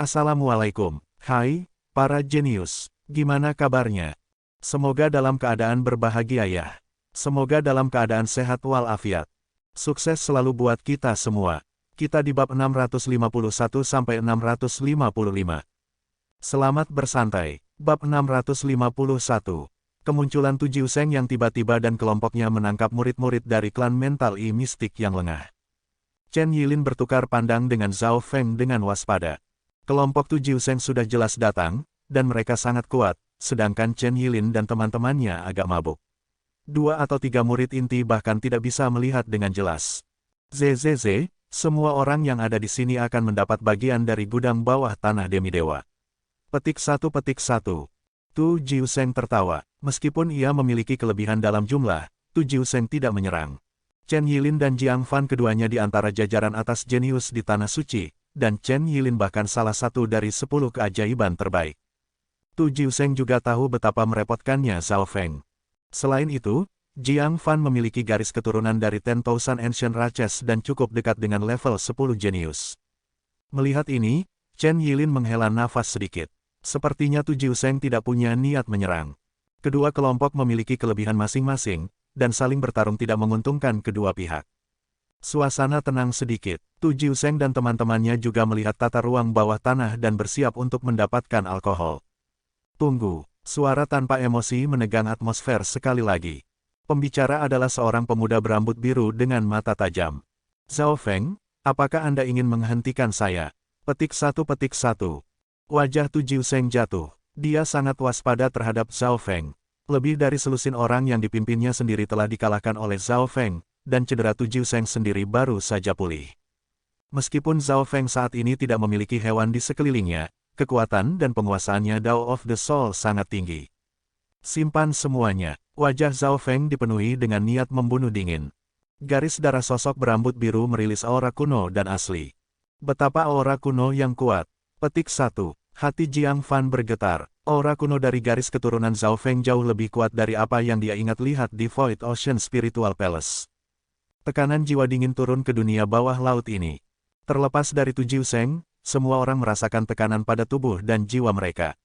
Assalamualaikum. Hai, para jenius. Gimana kabarnya? Semoga dalam keadaan berbahagia ya. Semoga dalam keadaan sehat walafiat. Sukses selalu buat kita semua. Kita di bab 651-655. Selamat bersantai. Bab 651. Kemunculan Tu Jiuseng yang tiba-tiba dan kelompoknya menangkap murid-murid dari klan mental mistik yang lengah. Chen Yilin bertukar pandang dengan Zhao Feng dengan waspada. Kelompok Tu Jiuseng sudah jelas datang, dan mereka sangat kuat, sedangkan Chen Yilin dan teman-temannya agak mabuk. 2 atau 3 murid inti bahkan tidak bisa melihat dengan jelas. ZZZ, semua orang yang ada di sini akan mendapat bagian dari gudang bawah tanah demi-dewa. Petik 1. Tu Jiuseng tertawa. Meskipun ia memiliki kelebihan dalam jumlah, Tu Jiuseng tidak menyerang. Chen Yilin dan Jiang Fan keduanya di antara jajaran atas jenius di Tanah Suci, dan Chen Yilin bahkan salah satu dari 10 keajaiban terbaik. Tu Jiuseng juga tahu betapa merepotkannya Zhao Feng. Selain itu, Jiang Fan memiliki garis keturunan dari 10,000 Ancient Races dan cukup dekat dengan level 10 jenius. Melihat ini, Chen Yilin menghela nafas sedikit. Sepertinya Tu Jiuseng tidak punya niat menyerang. Kedua kelompok memiliki kelebihan masing-masing, dan saling bertarung tidak menguntungkan kedua pihak. Suasana tenang sedikit. Tu Jiuseng dan teman-temannya juga melihat tata ruang bawah tanah dan bersiap untuk mendapatkan alkohol. Tunggu, suara tanpa emosi menegang atmosfer sekali lagi. Pembicara adalah seorang pemuda berambut biru dengan mata tajam. Zhao Feng, apakah Anda ingin menghentikan saya? Petik 1. Wajah Tu Jiuseng jatuh. Dia sangat waspada terhadap Zhao Feng. Lebih dari selusin orang yang dipimpinnya sendiri telah dikalahkan oleh Zhao Feng, dan cedera Tu Jiuseng sendiri baru saja pulih. Meskipun Zhao Feng saat ini tidak memiliki hewan di sekelilingnya, kekuatan dan penguasaannya Dao of the Soul sangat tinggi. Simpan semuanya. Wajah Zhao Feng dipenuhi dengan niat membunuh dingin. Garis darah sosok berambut biru merilis aura kuno dan asli. Betapa aura kuno yang kuat. Petik 1. Hati Jiang Fan bergetar. Aura kuno dari garis keturunan Zhao Feng jauh lebih kuat dari apa yang dia ingat lihat di Void Ocean Spiritual Palace. Tekanan jiwa dingin turun ke dunia bawah laut ini. Terlepas dari Tu Jiuseng, semua orang merasakan tekanan pada tubuh dan jiwa mereka.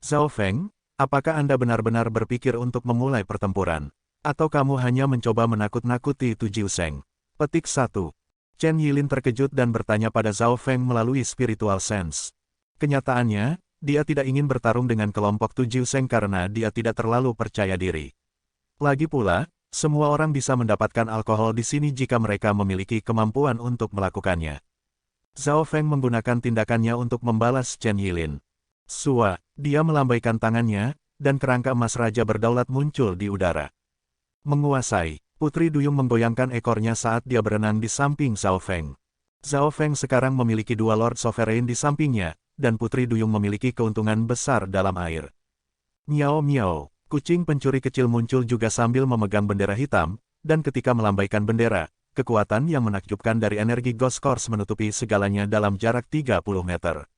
Zhao Feng, apakah Anda benar-benar berpikir untuk memulai pertempuran? Atau kamu hanya mencoba menakut-nakuti Tu Jiuseng? Petik 1. Chen Yilin terkejut dan bertanya pada Zhao Feng melalui spiritual sense. Kenyataannya, dia tidak ingin bertarung dengan kelompok Tu Jiuseng karena dia tidak terlalu percaya diri. Lagi pula, semua orang bisa mendapatkan alkohol di sini jika mereka memiliki kemampuan untuk melakukannya. Zhao Feng menggunakan tindakannya untuk membalas Chen Yilin. Dia melambaikan tangannya, dan kerangka emas raja berdaulat muncul di udara. Menguasai, Putri Duyung menggoyangkan ekornya saat dia berenang di samping Zhao Feng. Zhao Feng sekarang memiliki 2 Lord Sovereign di sampingnya, dan Putri Duyung memiliki keuntungan besar dalam air. Miao miao. Kucing pencuri kecil muncul juga sambil memegang bendera hitam, dan ketika melambaikan bendera, kekuatan yang menakjubkan dari energi Ghost Course menutupi segalanya dalam jarak 30 meter.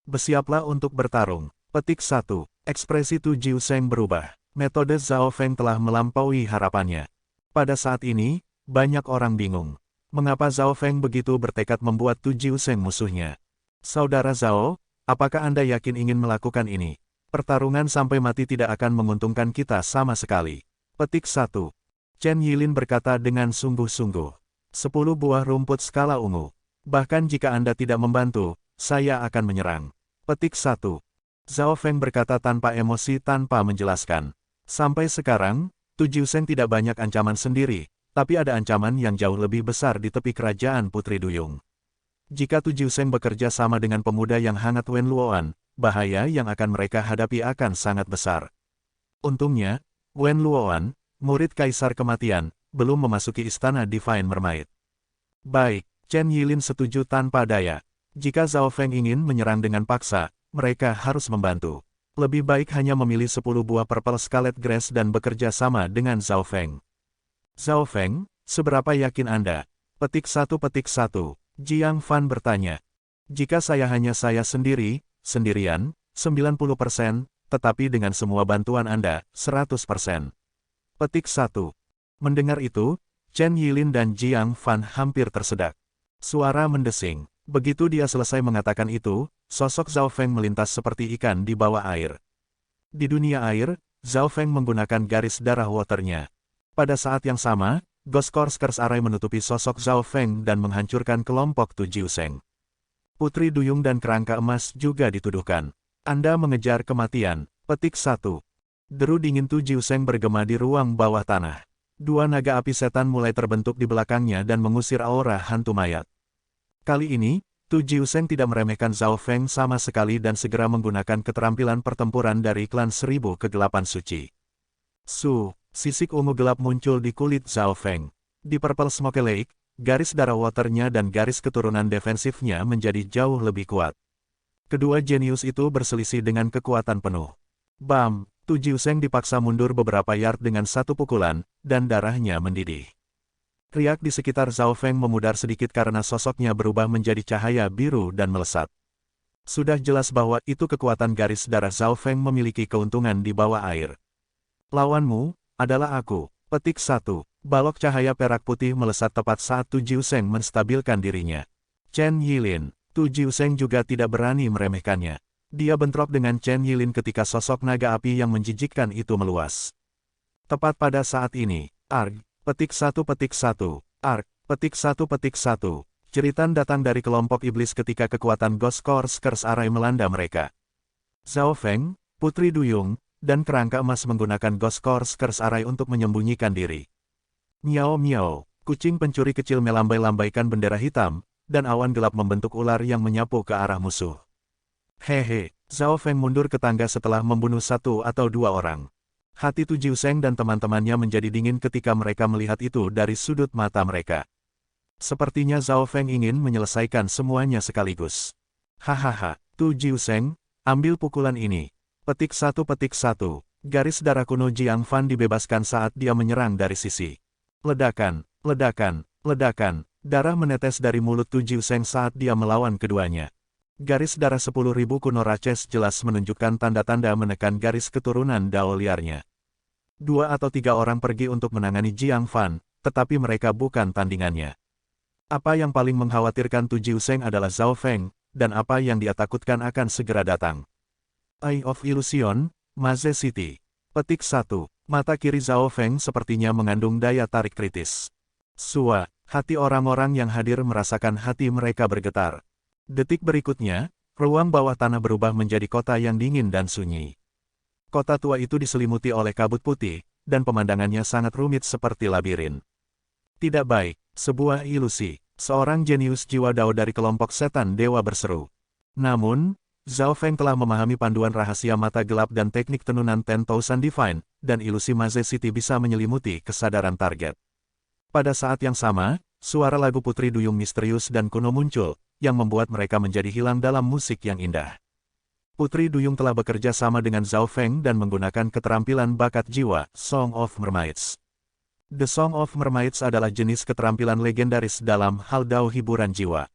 Bersiaplah untuk bertarung. Petik 1. Ekspresi Tu Jiuseng berubah. Metode Zhao Feng telah melampaui harapannya. Pada saat ini, banyak orang bingung. Mengapa Zhao Feng begitu bertekad membuat Tu Jiuseng musuhnya? Saudara Zhao, apakah Anda yakin ingin melakukan ini? Pertarungan sampai mati tidak akan menguntungkan kita sama sekali. Petik 1. Chen Yilin berkata dengan sungguh-sungguh. 10 buah rumput skala ungu. Bahkan jika Anda tidak membantu, saya akan menyerang. Petik 1. Zhao Feng berkata tanpa emosi tanpa menjelaskan. Sampai sekarang, Tu Jiuseng tidak banyak ancaman sendiri, tapi ada ancaman yang jauh lebih besar di tepi kerajaan Putri Duyung. Jika Tu Jiuseng bekerja sama dengan pemuda yang hangat Wen Luoan, bahaya yang akan mereka hadapi akan sangat besar. Untungnya, Wen Luoan, murid Kaisar Kematian, belum memasuki istana Divine Mermaid. Baik, Chen Yilin setuju tanpa daya. Jika Zhao Feng ingin menyerang dengan paksa, mereka harus membantu. Lebih baik hanya memilih 10 buah Purple Scarlet Grass dan bekerja sama dengan Zhao Feng. Zhao Feng, seberapa yakin Anda? Petik 1. Jiang Fan bertanya. Jika saya sendirian, 90%, tetapi dengan semua bantuan Anda, 100%. Petik 1. Mendengar itu, Chen Yilin dan Jiang Fan hampir tersedak. Suara mendesing. Begitu dia selesai mengatakan itu, sosok Zhao Feng melintas seperti ikan di bawah air. Di dunia air, Zhao Feng menggunakan garis darah waternya. Pada saat yang sama, Ghost Curse Array menutupi sosok Zhao Feng dan menghancurkan kelompok Tu Jiuseng. Putri Duyung dan kerangka emas juga dituduhkan. Anda mengejar kematian. Petik 1. Deru dingin Tu Jiuseng bergema di ruang bawah tanah. Dua naga api setan mulai terbentuk di belakangnya dan mengusir aura hantu mayat. Kali ini, Tu Jiuseng tidak meremehkan Zhao Feng sama sekali dan segera menggunakan keterampilan pertempuran dari klan 1000 Kegelapan Suci. Sisik ungu gelap muncul di kulit Zhao Feng. Di Purple Smoke Lake, garis darah waternya dan garis keturunan defensifnya menjadi jauh lebih kuat. Kedua jenius itu berselisih dengan kekuatan penuh. Bam! Tu Jiuseng dipaksa mundur beberapa yard dengan satu pukulan, dan darahnya mendidih. Riak di sekitar Zhao Feng memudar sedikit karena sosoknya berubah menjadi cahaya biru dan melesat. Sudah jelas bahwa itu kekuatan garis darah Zhao Feng memiliki keuntungan di bawah air. Lawanmu adalah aku. Petik 1. Balok cahaya perak putih melesat tepat saat Tu Jiuseng menstabilkan dirinya. Chen Yilin. Tu Jiuseng juga tidak berani meremehkannya. Dia bentrok dengan Chen Yilin ketika sosok naga api yang menjijikkan itu meluas. Tepat pada saat ini, Arg. Petik 1 Arg. Petik 1 Jeritan datang dari kelompok iblis ketika kekuatan Ghost Curse Array melanda mereka. Zhao Feng, Putri Duyung, dan kerangka emas menggunakan Ghost Curse Array untuk menyembunyikan diri. Miao miao, kucing pencuri kecil melambai-lambaikan bendera hitam, dan awan gelap membentuk ular yang menyapu ke arah musuh. Hehe, Zhao Feng mundur ke tangga setelah membunuh satu atau dua orang. Hati Tu Jiuseng dan teman-temannya menjadi dingin ketika mereka melihat itu dari sudut mata mereka. Sepertinya Zhao Feng ingin menyelesaikan semuanya sekaligus. Hahaha, Tu Jiuseng, ambil pukulan ini. Petik 1 Garis darah kuno Jiang Fan dibebaskan saat dia menyerang dari sisi. Ledakan, ledakan, ledakan, darah menetes dari mulut Tu Jiuseng saat dia melawan keduanya. Garis darah 10.000 kuno Raches jelas menunjukkan tanda-tanda menekan garis keturunan Dao liarnya. 2 atau 3 orang pergi untuk menangani Jiang Fan, tetapi mereka bukan tandingannya. Apa yang paling mengkhawatirkan Tu Jiuseng adalah Zhao Feng, dan apa yang dia takutkan akan segera datang. Eye of Illusion, Maze City. Petik 1. Mata kiri Zhao Feng sepertinya mengandung daya tarik kritis. Hati orang-orang yang hadir merasakan hati mereka bergetar. Detik berikutnya, ruang bawah tanah berubah menjadi kota yang dingin dan sunyi. Kota tua itu diselimuti oleh kabut putih, dan pemandangannya sangat rumit seperti labirin. Tidak baik, sebuah ilusi. Seorang jenius jiwa Dao dari kelompok setan dewa berseru. Namun, Zhao Feng telah memahami panduan rahasia mata gelap dan teknik tenunan 10,000 Divine, dan ilusi Maze City bisa menyelimuti kesadaran target. Pada saat yang sama, suara lagu Putri Duyung misterius dan kuno muncul, yang membuat mereka menjadi hilang dalam musik yang indah. Putri Duyung telah bekerja sama dengan Zhao Feng dan menggunakan keterampilan bakat jiwa, Song of Mermaids. The Song of Mermaids adalah jenis keterampilan legendaris dalam hal Dao hiburan jiwa.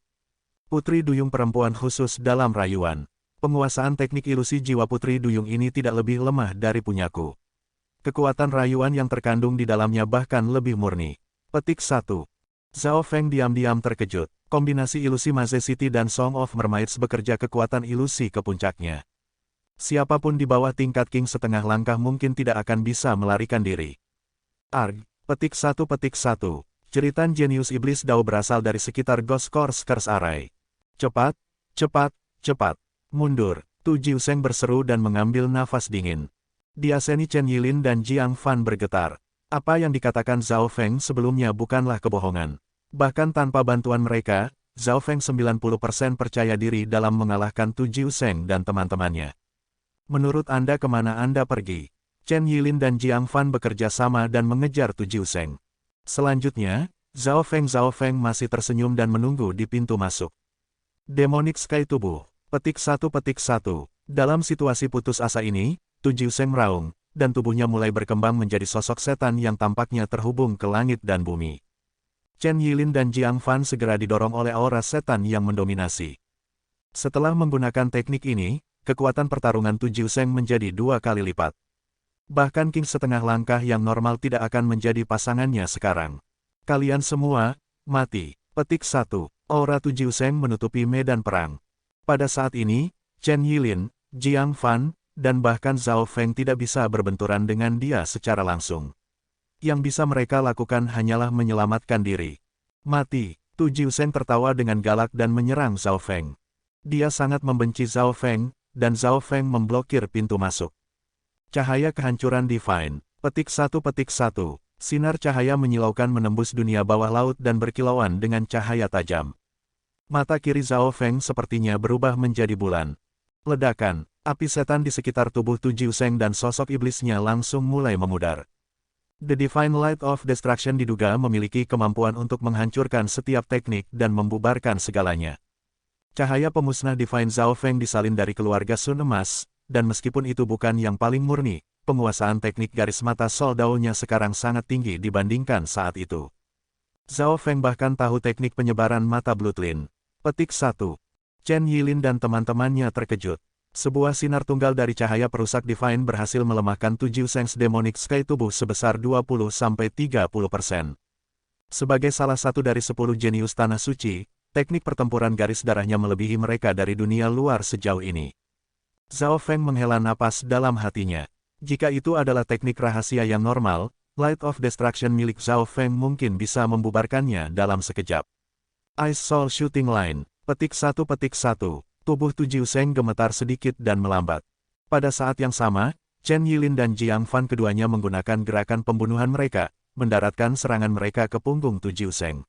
Putri Duyung perempuan khusus dalam rayuan. Penguasaan teknik ilusi jiwa Putri Duyung ini tidak lebih lemah dari punyaku. Kekuatan rayuan yang terkandung di dalamnya bahkan lebih murni. Petik 1. Zhao Feng diam-diam terkejut. Kombinasi ilusi Maze City dan Song of Mermaids bekerja kekuatan ilusi ke puncaknya. Siapapun di bawah tingkat King setengah langkah mungkin tidak akan bisa melarikan diri. Arg. Petik 1 Jeritan jenius iblis Dao berasal dari sekitar Ghost Curse Array. Cepat, cepat, cepat. Mundur. Tu Jiuseng berseru dan mengambil nafas dingin. Diaseni Chen Yilin dan Jiang Fan bergetar. Apa yang dikatakan Zhao Feng sebelumnya bukanlah kebohongan. Bahkan tanpa bantuan mereka, Zhao Feng 90% percaya diri dalam mengalahkan Tu Jiuseng dan teman-temannya. Menurut Anda kemana Anda pergi? Chen Yilin dan Jiang Fan bekerja sama dan mengejar Tu Jiuseng. Selanjutnya, Zhao Feng masih tersenyum dan menunggu di pintu masuk. Demonic Sky Tubuh. Petik 1 Dalam situasi putus asa ini, Tu Jiuseng meraung, dan tubuhnya mulai berkembang menjadi sosok setan yang tampaknya terhubung ke langit dan bumi. Chen Yilin dan Jiang Fan segera didorong oleh aura setan yang mendominasi. Setelah menggunakan teknik ini, kekuatan pertarungan Tu Jiuseng menjadi 2 kali lipat. Bahkan King setengah langkah yang normal tidak akan menjadi pasangannya sekarang. Kalian semua, mati. Petik 1. Aura Tu Jiuseng menutupi medan perang. Pada saat ini, Chen Yilin, Jiang Fan, dan bahkan Zhao Feng tidak bisa berbenturan dengan dia secara langsung. Yang bisa mereka lakukan hanyalah menyelamatkan diri. Mati, Tu Jiuseng tertawa dengan galak dan menyerang Zhao Feng. Dia sangat membenci Zhao Feng, dan Zhao Feng memblokir pintu masuk. Cahaya kehancuran Divine. Petik 1. Sinar cahaya menyilaukan menembus dunia bawah laut dan berkilauan dengan cahaya tajam. Mata kiri Zhao Feng sepertinya berubah menjadi bulan. Ledakan, api setan di sekitar tubuh Tu Jiuseng dan sosok iblisnya langsung mulai memudar. The Divine Light of Destruction diduga memiliki kemampuan untuk menghancurkan setiap teknik dan membubarkan segalanya. Cahaya pemusnah Divine Zhao Feng disalin dari keluarga Sun Emas, dan meskipun itu bukan yang paling murni, penguasaan teknik garis mata Soldao-nya sekarang sangat tinggi dibandingkan saat itu. Zhao Feng bahkan tahu teknik penyebaran mata Bloodline. Petik 1. Chen Yilin dan teman-temannya terkejut. Sebuah sinar tunggal dari cahaya perusak Divine berhasil melemahkan Tu Jiuseng's Demonic Sky tubuh sebesar 20-30%. Sebagai salah satu dari 10 jenius Tanah Suci, teknik pertempuran garis darahnya melebihi mereka dari dunia luar sejauh ini. Zhao Feng menghela napas dalam hatinya. Jika itu adalah teknik rahasia yang normal, Light of Destruction milik Zhao Feng mungkin bisa membubarkannya dalam sekejap. Ice Soul Shooting Line. Petik 1. Tubuh Tu Jiuseng gemetar sedikit dan melambat. Pada saat yang sama, Chen Yilin dan Jiang Fan keduanya menggunakan gerakan pembunuhan mereka, mendaratkan serangan mereka ke punggung Tu Jiuseng.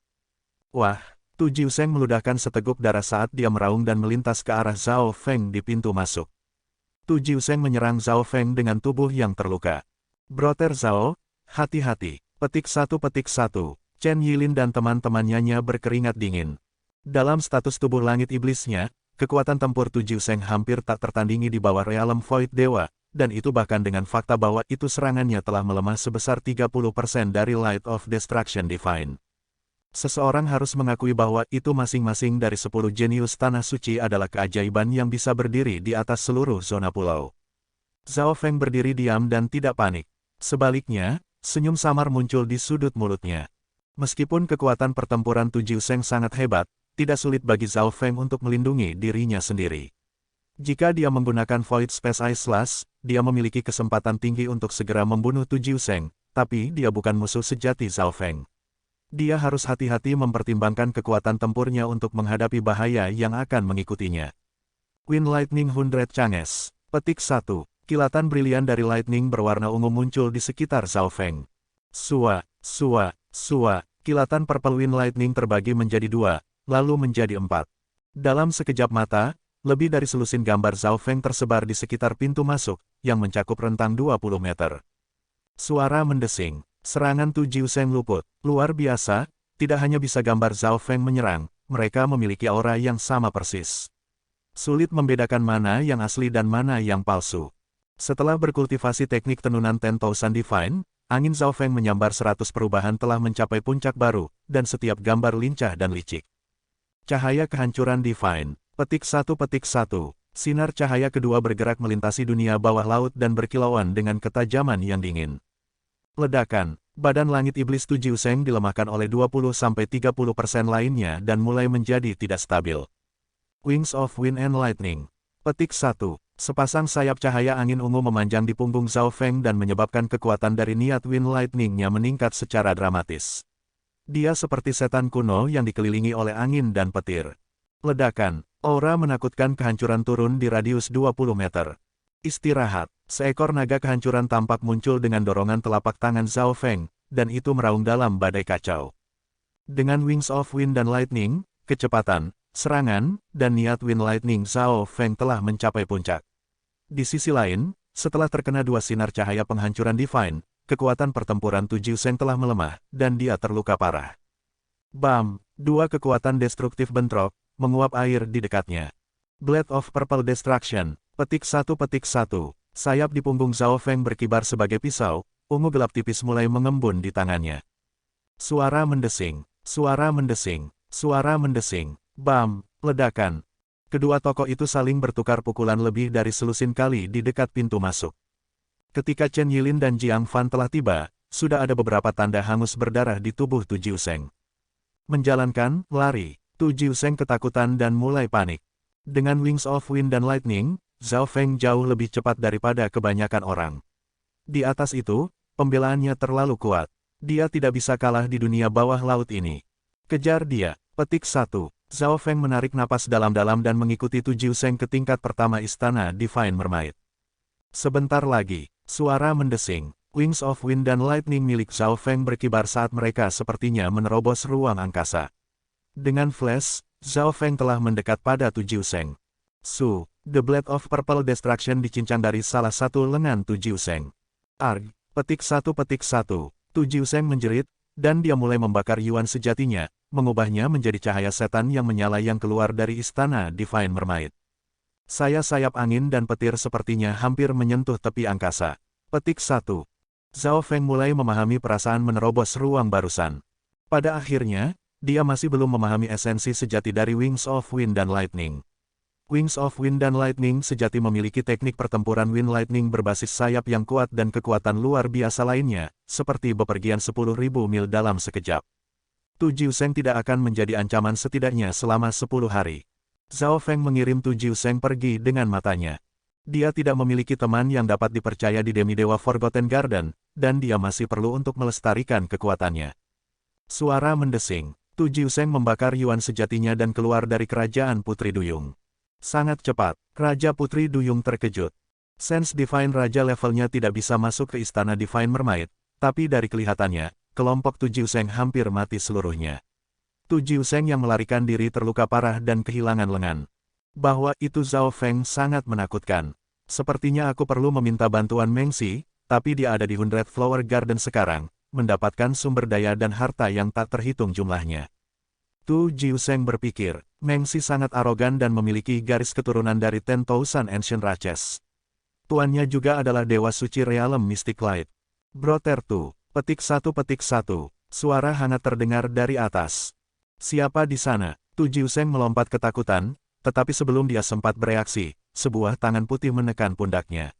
Wah, Tu Jiuseng meludahkan seteguk darah saat dia meraung dan melintas ke arah Zhao Feng di pintu masuk. Tu Jiuseng menyerang Zhao Feng dengan tubuh yang terluka. Brother Zhao, hati-hati. Petik 1. Chen Yilin dan teman-temannya berkeringat dingin. Dalam status tubuh langit iblisnya, kekuatan tempur Tu Jiuseng hampir tak tertandingi di bawah Realm Void Dewa, dan itu bahkan dengan fakta bahwa itu serangannya telah melemah sebesar 30% dari Light of Destruction Divine. Seseorang harus mengakui bahwa itu masing-masing dari 10 jenius Tanah Suci adalah keajaiban yang bisa berdiri di atas seluruh zona pulau. Zhao Feng berdiri diam dan tidak panik. Sebaliknya, senyum samar muncul di sudut mulutnya. Meskipun kekuatan pertempuran Tu Jiuseng sangat hebat, tidak sulit bagi Zhao Feng untuk melindungi dirinya sendiri. Jika dia menggunakan Void Space Ice Slash, dia memiliki kesempatan tinggi untuk segera membunuh Tu Jiuseng, tapi dia bukan musuh sejati Zhao Feng. Dia harus hati-hati mempertimbangkan kekuatan tempurnya untuk menghadapi bahaya yang akan mengikutinya. Wind Lightning 100 Changes. Petik 1. Kilatan brilian dari lightning berwarna ungu muncul di sekitar Zhao Feng. Sua. Kilatan Purple Wind Lightning terbagi menjadi 2, lalu menjadi 4. Dalam sekejap mata, lebih dari selusin gambar Zhao Feng tersebar di sekitar pintu masuk, yang mencakup rentang 20 meter. Suara mendesing. Serangan Tu Jiuseng luput. Luar biasa, tidak hanya bisa gambar Zhao Feng menyerang, mereka memiliki aura yang sama persis. Sulit membedakan mana yang asli dan mana yang palsu. Setelah berkultivasi teknik tenunan 10,000 Divine, angin Zhao Feng menyambar 100 perubahan telah mencapai puncak baru, dan setiap gambar lincah dan licik. Cahaya kehancuran Divine. Petik 1. Sinar cahaya kedua bergerak melintasi dunia bawah laut dan berkilauan dengan ketajaman yang dingin. Ledakan. Badan langit iblis Tu Jiuseng dilemahkan oleh 20-30% lainnya dan mulai menjadi tidak stabil. Wings of Wind and Lightning. Petik 1. Sepasang sayap cahaya angin ungu memanjang di punggung Zhao Feng dan menyebabkan kekuatan dari niat Wind Lightning-nya meningkat secara dramatis. Dia seperti setan kuno yang dikelilingi oleh angin dan petir. Ledakan. Aura menakutkan kehancuran turun di radius 20 meter. Istirahat. Seekor naga kehancuran tampak muncul dengan dorongan telapak tangan Zhao Feng, dan itu meraung dalam badai kacau. Dengan Wings of Wind dan Lightning, kecepatan, serangan, dan niat Wind Lightning Zhao Feng telah mencapai puncak. Di sisi lain, setelah terkena dua sinar cahaya penghancuran Divine, kekuatan pertempuran Tu Jiuseng telah melemah, dan dia terluka parah. Bam! Dua kekuatan destruktif bentrok, menguap air di dekatnya. Blade of Purple Destruction. Petik 1. Sayap di punggung Zhao Feng berkibar sebagai pisau, ungu gelap tipis mulai mengembun di tangannya. Suara mendesing. Bam! Ledakan. Kedua tokoh itu saling bertukar pukulan lebih dari selusin kali di dekat pintu masuk. Ketika Chen Yilin dan Jiang Fan telah tiba, sudah ada beberapa tanda hangus berdarah di tubuh Tu Jiuseng. Menjalankan, lari. Tu Jiuseng ketakutan dan mulai panik. Dengan Wings of Wind dan Lightning, Zhao Feng jauh lebih cepat daripada kebanyakan orang. Di atas itu, pembelaannya terlalu kuat. Dia tidak bisa kalah di dunia bawah laut ini. Kejar dia. Petik 1. Zhao Feng menarik napas dalam-dalam dan mengikuti Tu Jiuseng ke tingkat pertama istana Divine Mermaid. Sebentar lagi, suara mendesing. Wings of Wind dan Lightning milik Zhao Feng berkibar saat mereka sepertinya menerobos ruang angkasa. Dengan flash, Zhao Feng telah mendekat pada Tu Jiuseng. The Blade of Purple Destruction dicincang dari salah satu lengan Tu Jiuseng. Arg, petik 1. Tu Jiuseng menjerit, dan dia mulai membakar Yuan sejatinya, mengubahnya menjadi cahaya setan yang menyala yang keluar dari istana Divine Mermaid. Sayap angin dan petir sepertinya hampir menyentuh tepi angkasa. Petik 1. Zhao Feng mulai memahami perasaan menerobos ruang barusan. Pada akhirnya, dia masih belum memahami esensi sejati dari Wings of Wind dan Lightning. Wings of Wind dan Lightning sejati memiliki teknik pertempuran Wind Lightning berbasis sayap yang kuat dan kekuatan luar biasa lainnya, seperti bepergian 10.000 mil dalam sekejap. Tu Jiuseng tidak akan menjadi ancaman setidaknya selama 10 hari. Zhao Feng mengirim Tu Jiuseng pergi dengan matanya. Dia tidak memiliki teman yang dapat dipercaya di Demidewa Forgotten Garden, dan dia masih perlu untuk melestarikan kekuatannya. Suara mendesing. Tu Jiuseng membakar Yuan sejatinya dan keluar dari kerajaan Putri Duyung. Sangat cepat, Raja Putri Duyung terkejut. Sense Divine Raja levelnya tidak bisa masuk ke istana Divine Mermaid, tapi dari kelihatannya, kelompok Tu Jiuseng hampir mati seluruhnya. Tu Jiuseng yang melarikan diri terluka parah dan kehilangan lengan. Bahwa itu Zhao Feng sangat menakutkan. Sepertinya aku perlu meminta bantuan Meng Xi, tapi dia ada di Hundred Flower Garden sekarang, mendapatkan sumber daya dan harta yang tak terhitung jumlahnya. Tu Jiuseng berpikir, Meng Xi sangat arogan dan memiliki garis keturunan dari 10,000 Ancient Raches. Tuannya juga adalah Dewa Suci Realm Mystic Light. Brother Tu, petik 1. Suara hangat terdengar dari atas. Siapa di sana? Tu Jiuseng melompat ketakutan, tetapi sebelum dia sempat bereaksi, sebuah tangan putih menekan pundaknya.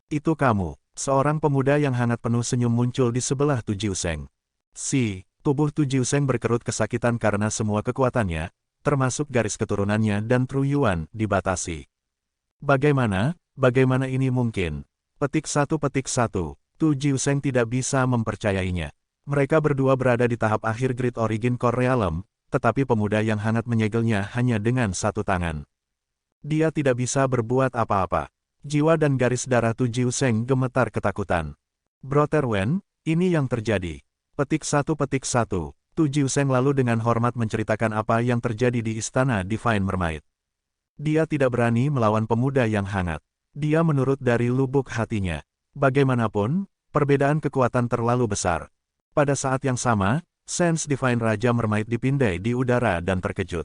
Itu kamu, seorang pemuda yang hangat penuh senyum muncul di sebelah Tu Jiuseng. Tubuh Tu Jiuseng berkerut kesakitan karena semua kekuatannya, termasuk garis keturunannya dan Tru Yuan, dibatasi. Bagaimana ini mungkin? Petik 1. Tu Jiuseng tidak bisa mempercayainya. Mereka berdua berada di tahap akhir Great Origin Core Realm, tetapi pemuda yang hangat menyegelnya hanya dengan satu tangan. Dia tidak bisa berbuat apa-apa. Jiwa dan garis darah Tu Jiuseng gemetar ketakutan. Brother Wen, ini yang terjadi. Petik 1. Tu Jiuseng lalu dengan hormat menceritakan apa yang terjadi di istana Divine Mermaid. Dia tidak berani melawan pemuda yang hangat. Dia menurut dari lubuk hatinya. Bagaimanapun, perbedaan kekuatan terlalu besar. Pada saat yang sama, Sense Divine Raja Mermaid dipindai di udara dan terkejut.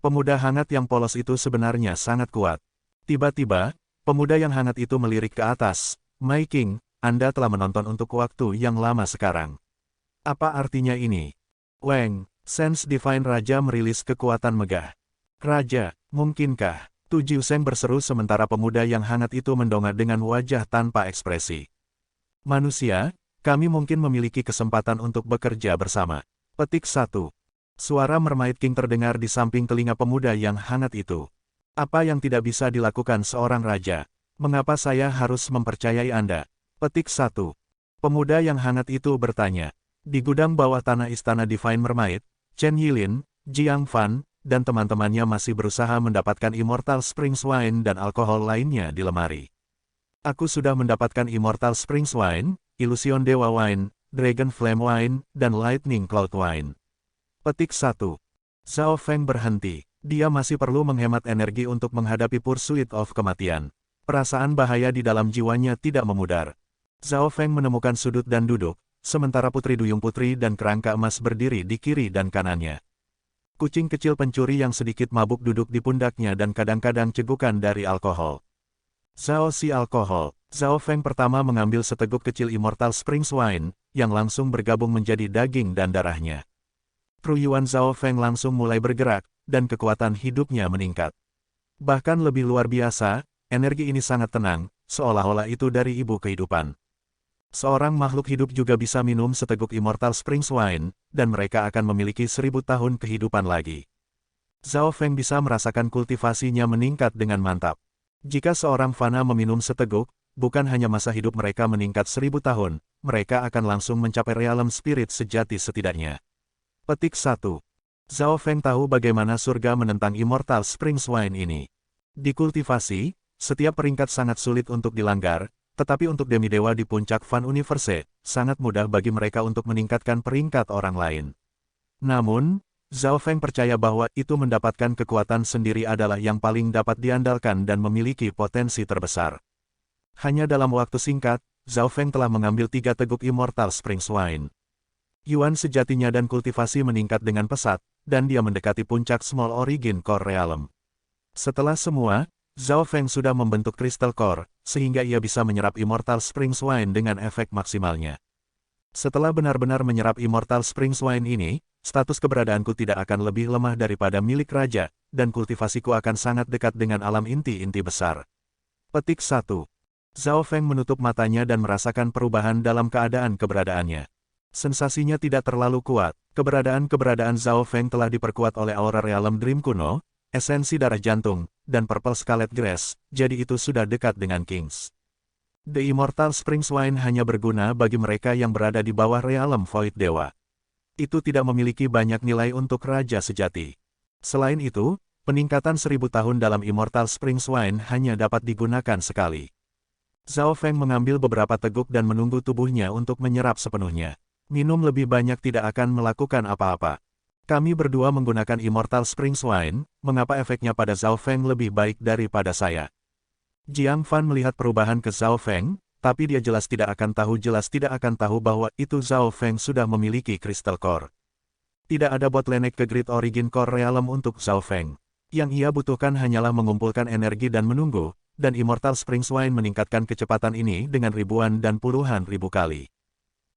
Pemuda hangat yang polos itu sebenarnya sangat kuat. Tiba-tiba, pemuda yang hangat itu melirik ke atas. My King, Anda telah menonton untuk waktu yang lama sekarang. Apa artinya ini? Weng, Sense Divine Raja merilis kekuatan megah. Raja, mungkinkah? Tu Jiuseng berseru sementara pemuda yang hangat itu mendongak dengan wajah tanpa ekspresi. Manusia, kami mungkin memiliki kesempatan untuk bekerja bersama. Petik 1. Suara Mermaid King terdengar di samping telinga pemuda yang hangat itu. Apa yang tidak bisa dilakukan seorang raja? Mengapa saya harus mempercayai Anda? Petik 1. Pemuda yang hangat itu bertanya. Di gudang bawah tanah istana Divine Mermaid, Chen Yilin, Jiang Fan, dan teman-temannya masih berusaha mendapatkan Immortal Springs Wine dan alkohol lainnya di lemari. Aku sudah mendapatkan Immortal Springs Wine, Illusion Dewa Wine, Dragon Flame Wine, dan Lightning Cloud Wine. Petik 1. Zhao Feng berhenti. Dia masih perlu menghemat energi untuk menghadapi Pursuit of Kematian. Perasaan bahaya di dalam jiwanya tidak memudar. Zhao Feng menemukan sudut dan duduk, sementara Putri Duyung Putri dan Kerangka Emas berdiri di kiri dan kanannya. Kucing kecil pencuri yang sedikit mabuk duduk di pundaknya dan kadang-kadang cegukan dari alkohol. Zhao si alkohol. Zhao Feng pertama mengambil seteguk kecil Immortal Springs Wine, yang langsung bergabung menjadi daging dan darahnya. Tru Yuan Zhao Feng langsung mulai bergerak, dan kekuatan hidupnya meningkat. Bahkan lebih luar biasa, energi ini sangat tenang, seolah-olah itu dari ibu kehidupan. Seorang makhluk hidup juga bisa minum seteguk Immortal Springs Wine, dan mereka akan memiliki 1000 tahun kehidupan lagi. Zhao Feng bisa merasakan kultivasinya meningkat dengan mantap. Jika seorang fana meminum seteguk, bukan hanya masa hidup mereka meningkat 1000 tahun, mereka akan langsung mencapai realem spirit sejati setidaknya. Petik 1. Zhao Feng tahu bagaimana surga menentang Immortal Springs Wine ini. Di kultivasi, setiap peringkat sangat sulit untuk dilanggar, tetapi untuk demidewa di puncak Fan Universe, sangat mudah bagi mereka untuk meningkatkan peringkat orang lain. Namun, Zhao Feng percaya bahwa itu mendapatkan kekuatan sendiri adalah yang paling dapat diandalkan dan memiliki potensi terbesar. Hanya dalam waktu singkat, Zhao Feng telah mengambil 3 teguk Immortal Springs Wine. Yuan sejatinya dan kultivasi meningkat dengan pesat, dan dia mendekati puncak Small Origin Core Realm. Setelah semua, Zhao Feng sudah membentuk Crystal Core, sehingga ia bisa menyerap Immortal Springs Wine dengan efek maksimalnya. Setelah benar-benar menyerap Immortal Springs Wine ini, status keberadaanku tidak akan lebih lemah daripada milik raja, dan kultivasiku akan sangat dekat dengan alam inti-inti besar. Petik 1. Zhao Feng menutup matanya dan merasakan perubahan dalam keadaan keberadaannya. Sensasinya tidak terlalu kuat, keberadaan Zhao Feng telah diperkuat oleh aura Realm Dream kuno, esensi darah jantung, dan Purple Scarlet Grass, jadi itu sudah dekat dengan Kings. The Immortal Springs Wine hanya berguna bagi mereka yang berada di bawah Realm Void Dewa. Itu tidak memiliki banyak nilai untuk Raja Sejati. Selain itu, peningkatan 1000 tahun dalam Immortal Springs Wine hanya dapat digunakan sekali. Zhao Feng mengambil beberapa teguk dan menunggu tubuhnya untuk menyerap sepenuhnya. Minum lebih banyak tidak akan melakukan apa-apa. Kami berdua menggunakan Immortal Springs Wine, mengapa efeknya pada Zhao Feng lebih baik daripada saya? Jiang Fan melihat perubahan ke Zhao Feng, tapi dia jelas tidak akan tahu bahwa itu Zhao Feng sudah memiliki Crystal Core. Tidak ada bottleneck ke Great Origin Core Realm untuk Zhao Feng. Yang ia butuhkan hanyalah mengumpulkan energi dan menunggu, dan Immortal Springs Wine meningkatkan kecepatan ini dengan ribuan dan puluhan ribu kali.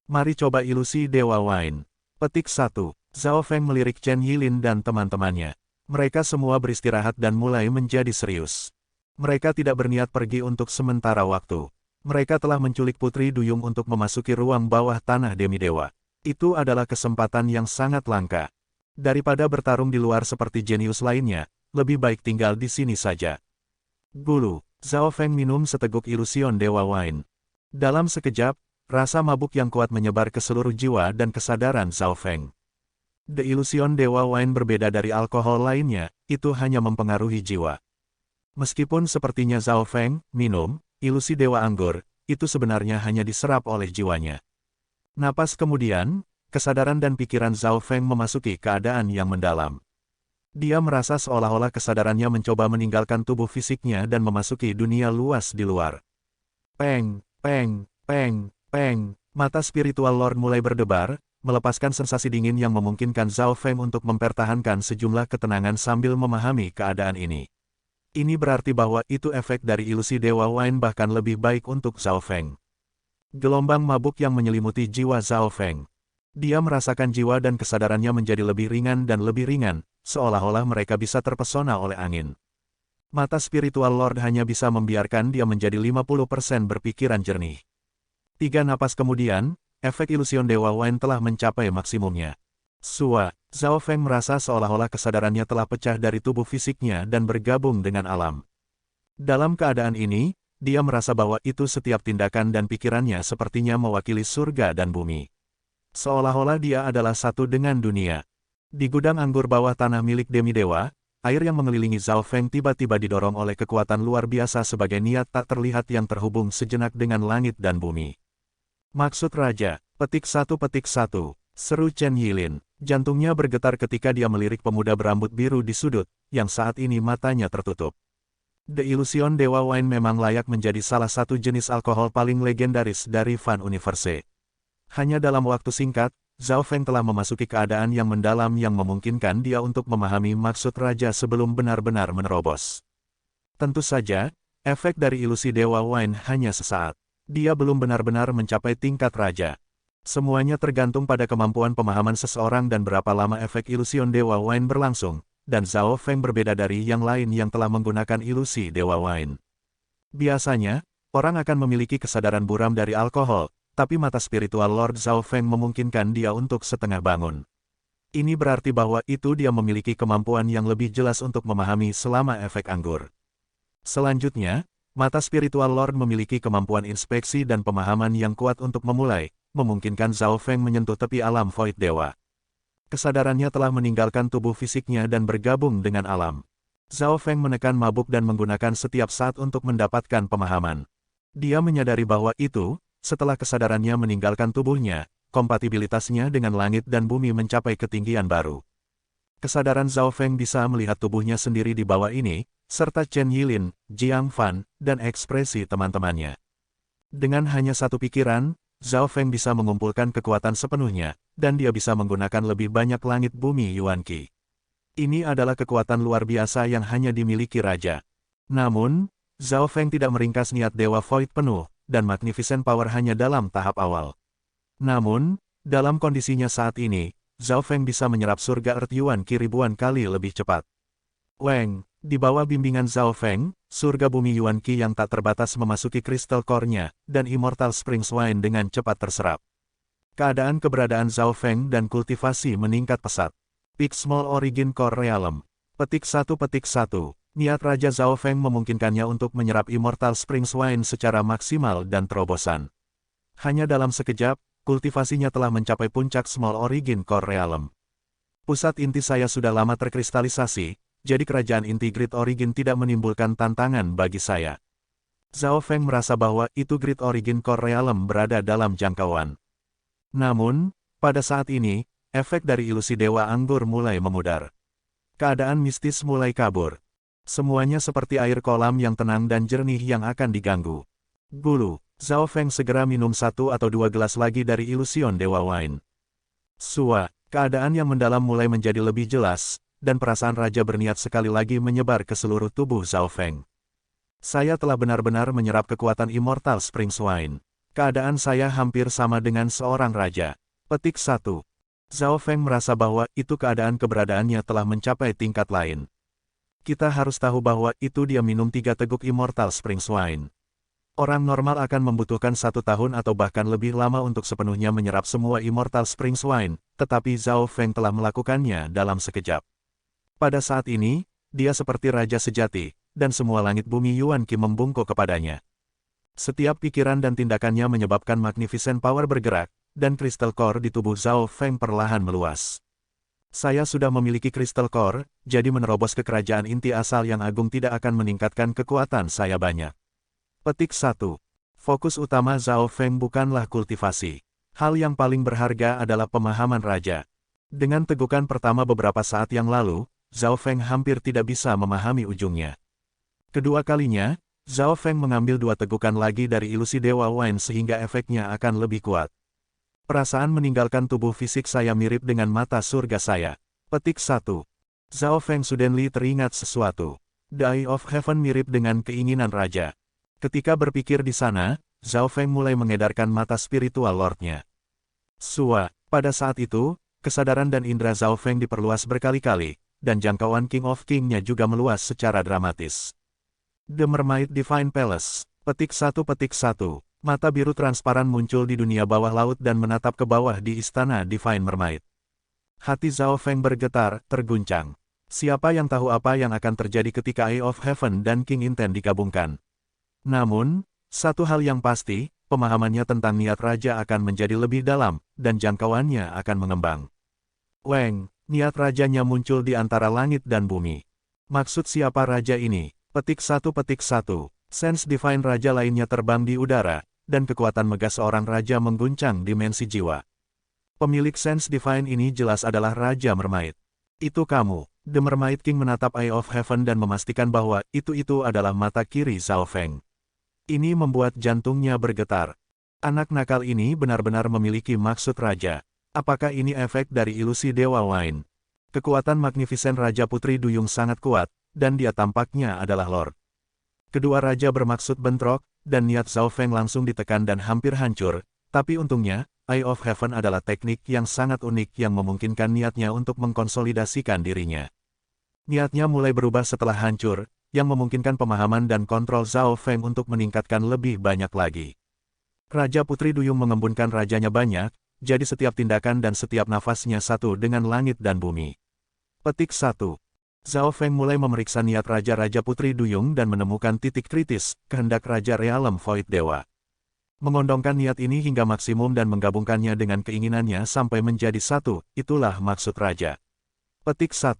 Mari coba ilusi Dewa Wine. Petik 1. Zhao Feng melirik Chen Yilin dan teman-temannya. Mereka semua beristirahat dan mulai menjadi serius. Mereka tidak berniat pergi untuk sementara waktu. Mereka telah menculik Putri Duyung untuk memasuki ruang bawah tanah Demidewa. Itu adalah kesempatan yang sangat langka. Daripada bertarung di luar seperti jenius lainnya, lebih baik tinggal di sini saja. Gulu, Zhao Feng minum seteguk ilusion Dewa Wine. Dalam sekejap, rasa mabuk yang kuat menyebar ke seluruh jiwa dan kesadaran Zhao Feng. The Illusion Dewa Wine berbeda dari alkohol lainnya, itu hanya mempengaruhi jiwa. Meskipun sepertinya Zhao Feng minum ilusi Dewa Anggur, itu sebenarnya hanya diserap oleh jiwanya. Napas kemudian, kesadaran dan pikiran Zhao Feng memasuki keadaan yang mendalam. Dia merasa seolah-olah kesadarannya mencoba meninggalkan tubuh fisiknya dan memasuki dunia luas di luar. Peng, peng, peng, peng, mata spiritual Lord mulai berdebar, melepaskan sensasi dingin yang memungkinkan Zhao Feng untuk mempertahankan sejumlah ketenangan sambil memahami keadaan ini. Ini berarti bahwa itu efek dari ilusi Dewa Wine bahkan lebih baik untuk Zhao Feng. Gelombang mabuk yang menyelimuti jiwa Zhao Feng. Dia merasakan jiwa dan kesadarannya menjadi lebih ringan dan lebih ringan, seolah-olah mereka bisa terpesona oleh angin. Mata spiritual Lord hanya bisa membiarkan dia menjadi 50% berpikiran jernih. 3 napas kemudian, efek ilusion Dewa Wine telah mencapai maksimumnya. Zhao Feng merasa seolah-olah kesadarannya telah pecah dari tubuh fisiknya dan bergabung dengan alam. Dalam keadaan ini, dia merasa bahwa itu setiap tindakan dan pikirannya sepertinya mewakili surga dan bumi. Seolah-olah dia adalah satu dengan dunia. Di gudang anggur bawah tanah milik Demidewa, air yang mengelilingi Zhao Feng tiba-tiba didorong oleh kekuatan luar biasa sebagai niat tak terlihat yang terhubung sejenak dengan langit dan bumi. Maksud Raja, petik 1, seru Chen Yilin. Jantungnya bergetar ketika dia melirik pemuda berambut biru di sudut, yang saat ini matanya tertutup. The Illusion Dewa Wine memang layak menjadi salah satu jenis alkohol paling legendaris dari Fan Universe. Hanya dalam waktu singkat, Zhao Feng telah memasuki keadaan yang mendalam yang memungkinkan dia untuk memahami maksud Raja sebelum benar-benar menerobos. Tentu saja, efek dari ilusi Dewa Wine hanya sesaat. Dia belum benar-benar mencapai tingkat Raja. Semuanya tergantung pada kemampuan pemahaman seseorang dan berapa lama efek ilusion Dewa Wine berlangsung, dan Zhao Feng berbeda dari yang lain yang telah menggunakan ilusi Dewa Wine. Biasanya, orang akan memiliki kesadaran buram dari alkohol, Tapi mata spiritual Lord Zhao Feng memungkinkan dia untuk setengah bangun. Ini berarti bahwa itu dia memiliki kemampuan yang lebih jelas untuk memahami selama efek anggur. Selanjutnya, mata spiritual Lord memiliki kemampuan inspeksi dan pemahaman yang kuat untuk memulai, memungkinkan Zhao Feng menyentuh tepi alam void dewa. Kesadarannya telah meninggalkan tubuh fisiknya dan bergabung dengan alam. Zhao Feng menekan mabuk dan menggunakan setiap saat untuk mendapatkan pemahaman. Dia menyadari bahwa itu, setelah kesadarannya meninggalkan tubuhnya, kompatibilitasnya dengan langit dan bumi mencapai ketinggian baru. Kesadaran Zhao Feng bisa melihat tubuhnya sendiri di bawah ini, serta Chen Yilin, Jiang Fan, dan ekspresi teman-temannya. Dengan hanya satu pikiran, Zhao Feng bisa mengumpulkan kekuatan sepenuhnya, dan dia bisa menggunakan lebih banyak langit bumi Yuan Qi. Ini adalah kekuatan luar biasa yang hanya dimiliki raja. Namun, Zhao Feng tidak meringkas niat Dewa Void penuh, dan Magnificent Power hanya dalam tahap awal. Namun, dalam kondisinya saat ini, Zhao Feng bisa menyerap surga Earth Yuan Qi ribuan kali lebih cepat. Weng, di bawah bimbingan Zhao Feng, surga bumi Yuan Qi yang tak terbatas memasuki Crystal Core-nya, dan Immortal Springs Wine dengan cepat terserap. Keberadaan Zhao Feng dan kultivasi meningkat pesat. Peak Small Origin Core Realm. Petik 1. Niat Raja Zhao Feng memungkinkannya untuk menyerap Immortal Springs Wine secara maksimal dan terobosan. Hanya dalam sekejap, kultivasinya telah mencapai puncak Small Origin Core Realm. Pusat inti saya sudah lama terkristalisasi, jadi kerajaan inti Great Origin tidak menimbulkan tantangan bagi saya. Zhao Feng merasa bahwa itu Great Origin Core Realm berada dalam jangkauan. Namun, pada saat ini, efek dari ilusi Dewa Anggur mulai memudar. Keadaan mistis mulai kabur. Semuanya seperti air kolam yang tenang dan jernih yang akan diganggu. Bulu, Zhao Feng segera minum 1 atau 2 gelas lagi dari ilusion Dewa Wine. Keadaan yang mendalam mulai menjadi lebih jelas, dan perasaan raja berniat sekali lagi menyebar ke seluruh tubuh Zhao Feng. Saya telah benar-benar menyerap kekuatan Immortal Springs Wine. Keadaan saya hampir sama dengan seorang raja. Petik 1. Zhao Feng merasa bahwa itu keberadaannya telah mencapai tingkat lain. Kita harus tahu bahwa itu dia minum 3 teguk Immortal Springs Wine. Orang normal akan membutuhkan 1 tahun atau bahkan lebih lama untuk sepenuhnya menyerap semua Immortal Springs Wine, tetapi Zhao Feng telah melakukannya dalam sekejap. Pada saat ini, dia seperti raja sejati, dan semua langit bumi Yuan Qi membungkuk kepadanya. Setiap pikiran dan tindakannya menyebabkan Magnificent Power bergerak, dan Crystal Core di tubuh Zhao Feng perlahan meluas. Saya sudah memiliki Crystal Core, jadi menerobos ke kerajaan inti asal yang agung tidak akan meningkatkan kekuatan saya banyak. Petik 1. Fokus utama Zhao Feng bukanlah kultivasi. Hal yang paling berharga adalah pemahaman raja. Dengan tegukan pertama beberapa saat yang lalu, Zhao Feng hampir tidak bisa memahami ujungnya. Kedua kalinya, Zhao Feng mengambil 2 tegukan lagi dari ilusi Dewa Wine sehingga efeknya akan lebih kuat. Perasaan meninggalkan tubuh fisik saya mirip dengan mata surga saya. Petik 1. Zhao Feng suddenly teringat sesuatu. The Eye of Heaven mirip dengan keinginan raja. Ketika berpikir di sana, Zhao Feng mulai mengedarkan mata spiritual Lord-nya. Pada saat itu, kesadaran dan indera Zhao Feng diperluas berkali-kali, dan jangkauan King of King-nya juga meluas secara dramatis. The Mermaid Divine Palace. Petik 1. Mata biru transparan muncul di dunia bawah laut dan menatap ke bawah di istana Divine Mermaid. Hati Zhao Feng bergetar, terguncang. Siapa yang tahu apa yang akan terjadi ketika Eye of Heaven dan King Intent digabungkan? Namun, satu hal yang pasti, pemahamannya tentang niat raja akan menjadi lebih dalam, dan jangkauannya akan mengembang. Weng, niat rajanya muncul di antara langit dan bumi. Maksud siapa raja ini? Petik 1. Sense Divine Raja lainnya terbang di udara, dan kekuatan megah seorang raja mengguncang dimensi jiwa. Pemilik Sense Divine ini jelas adalah Raja Mermaid. Itu kamu. The Mermaid King menatap Eye of Heaven dan memastikan bahwa itu adalah mata kiri Zhao Feng. Ini membuat jantungnya bergetar. Anak nakal ini benar-benar memiliki maksud raja. Apakah ini efek dari ilusi Dewa Wine? Kekuatan Magnificent Raja Putri Duyung sangat kuat, dan dia tampaknya adalah Lord. Kedua raja bermaksud bentrok, dan niat Zhao Feng langsung ditekan dan hampir hancur, tapi untungnya, Eye of Heaven adalah teknik yang sangat unik yang memungkinkan niatnya untuk mengkonsolidasikan dirinya. Niatnya mulai berubah setelah hancur, yang memungkinkan pemahaman dan kontrol Zhao Feng untuk meningkatkan lebih banyak lagi. Raja Putri Duyung mengembunkan rajanya banyak, jadi setiap tindakan dan setiap nafasnya satu dengan langit dan bumi. Petik 1. Zhao Feng mulai memeriksa niat Raja-Raja Putri Duyung dan menemukan titik kritis, kehendak Raja Realem Void Dewa. Mengondongkan niat ini hingga maksimum dan menggabungkannya dengan keinginannya sampai menjadi satu, itulah maksud Raja. Petik 1.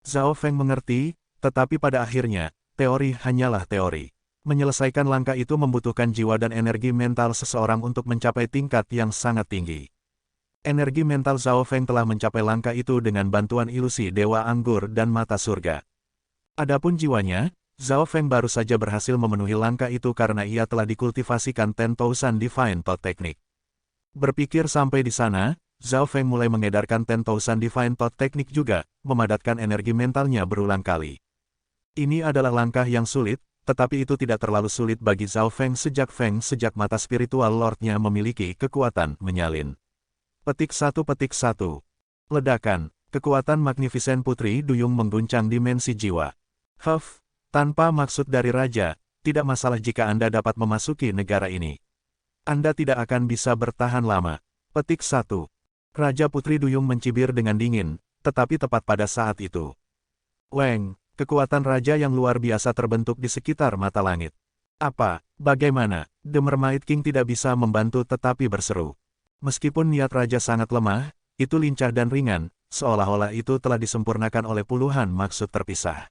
Zhao Feng mengerti, tetapi pada akhirnya, teori hanyalah teori. Menyelesaikan langkah itu membutuhkan jiwa dan energi mental seseorang untuk mencapai tingkat yang sangat tinggi. Energi mental Zhao Feng telah mencapai langkah itu dengan bantuan ilusi Dewa Anggur dan Mata Surga. Adapun jiwanya, Zhao Feng baru saja berhasil memenuhi langkah itu karena ia telah dikultivasikan 10,000 Divine Thought Technique. Berpikir sampai di sana, Zhao Feng mulai mengedarkan 10,000 Divine Thought Technique juga, memadatkan energi mentalnya berulang kali. Ini adalah langkah yang sulit, tetapi itu tidak terlalu sulit bagi Zhao Feng sejak mata spiritual Lordnya memiliki kekuatan menyalin. Petik 1. Ledakan, kekuatan Magnificent Putri Duyung mengguncang dimensi jiwa. Tanpa maksud dari Raja, tidak masalah jika Anda dapat memasuki negara ini. Anda tidak akan bisa bertahan lama. Petik 1. Raja Putri Duyung mencibir dengan dingin, tetapi tepat pada saat itu. Weng, kekuatan Raja yang luar biasa terbentuk di sekitar mata langit. Apa, bagaimana, The Mermaid King tidak bisa membantu tetapi berseru. Meskipun niat Raja sangat lemah, itu lincah dan ringan, seolah-olah itu telah disempurnakan oleh puluhan maksud terpisah.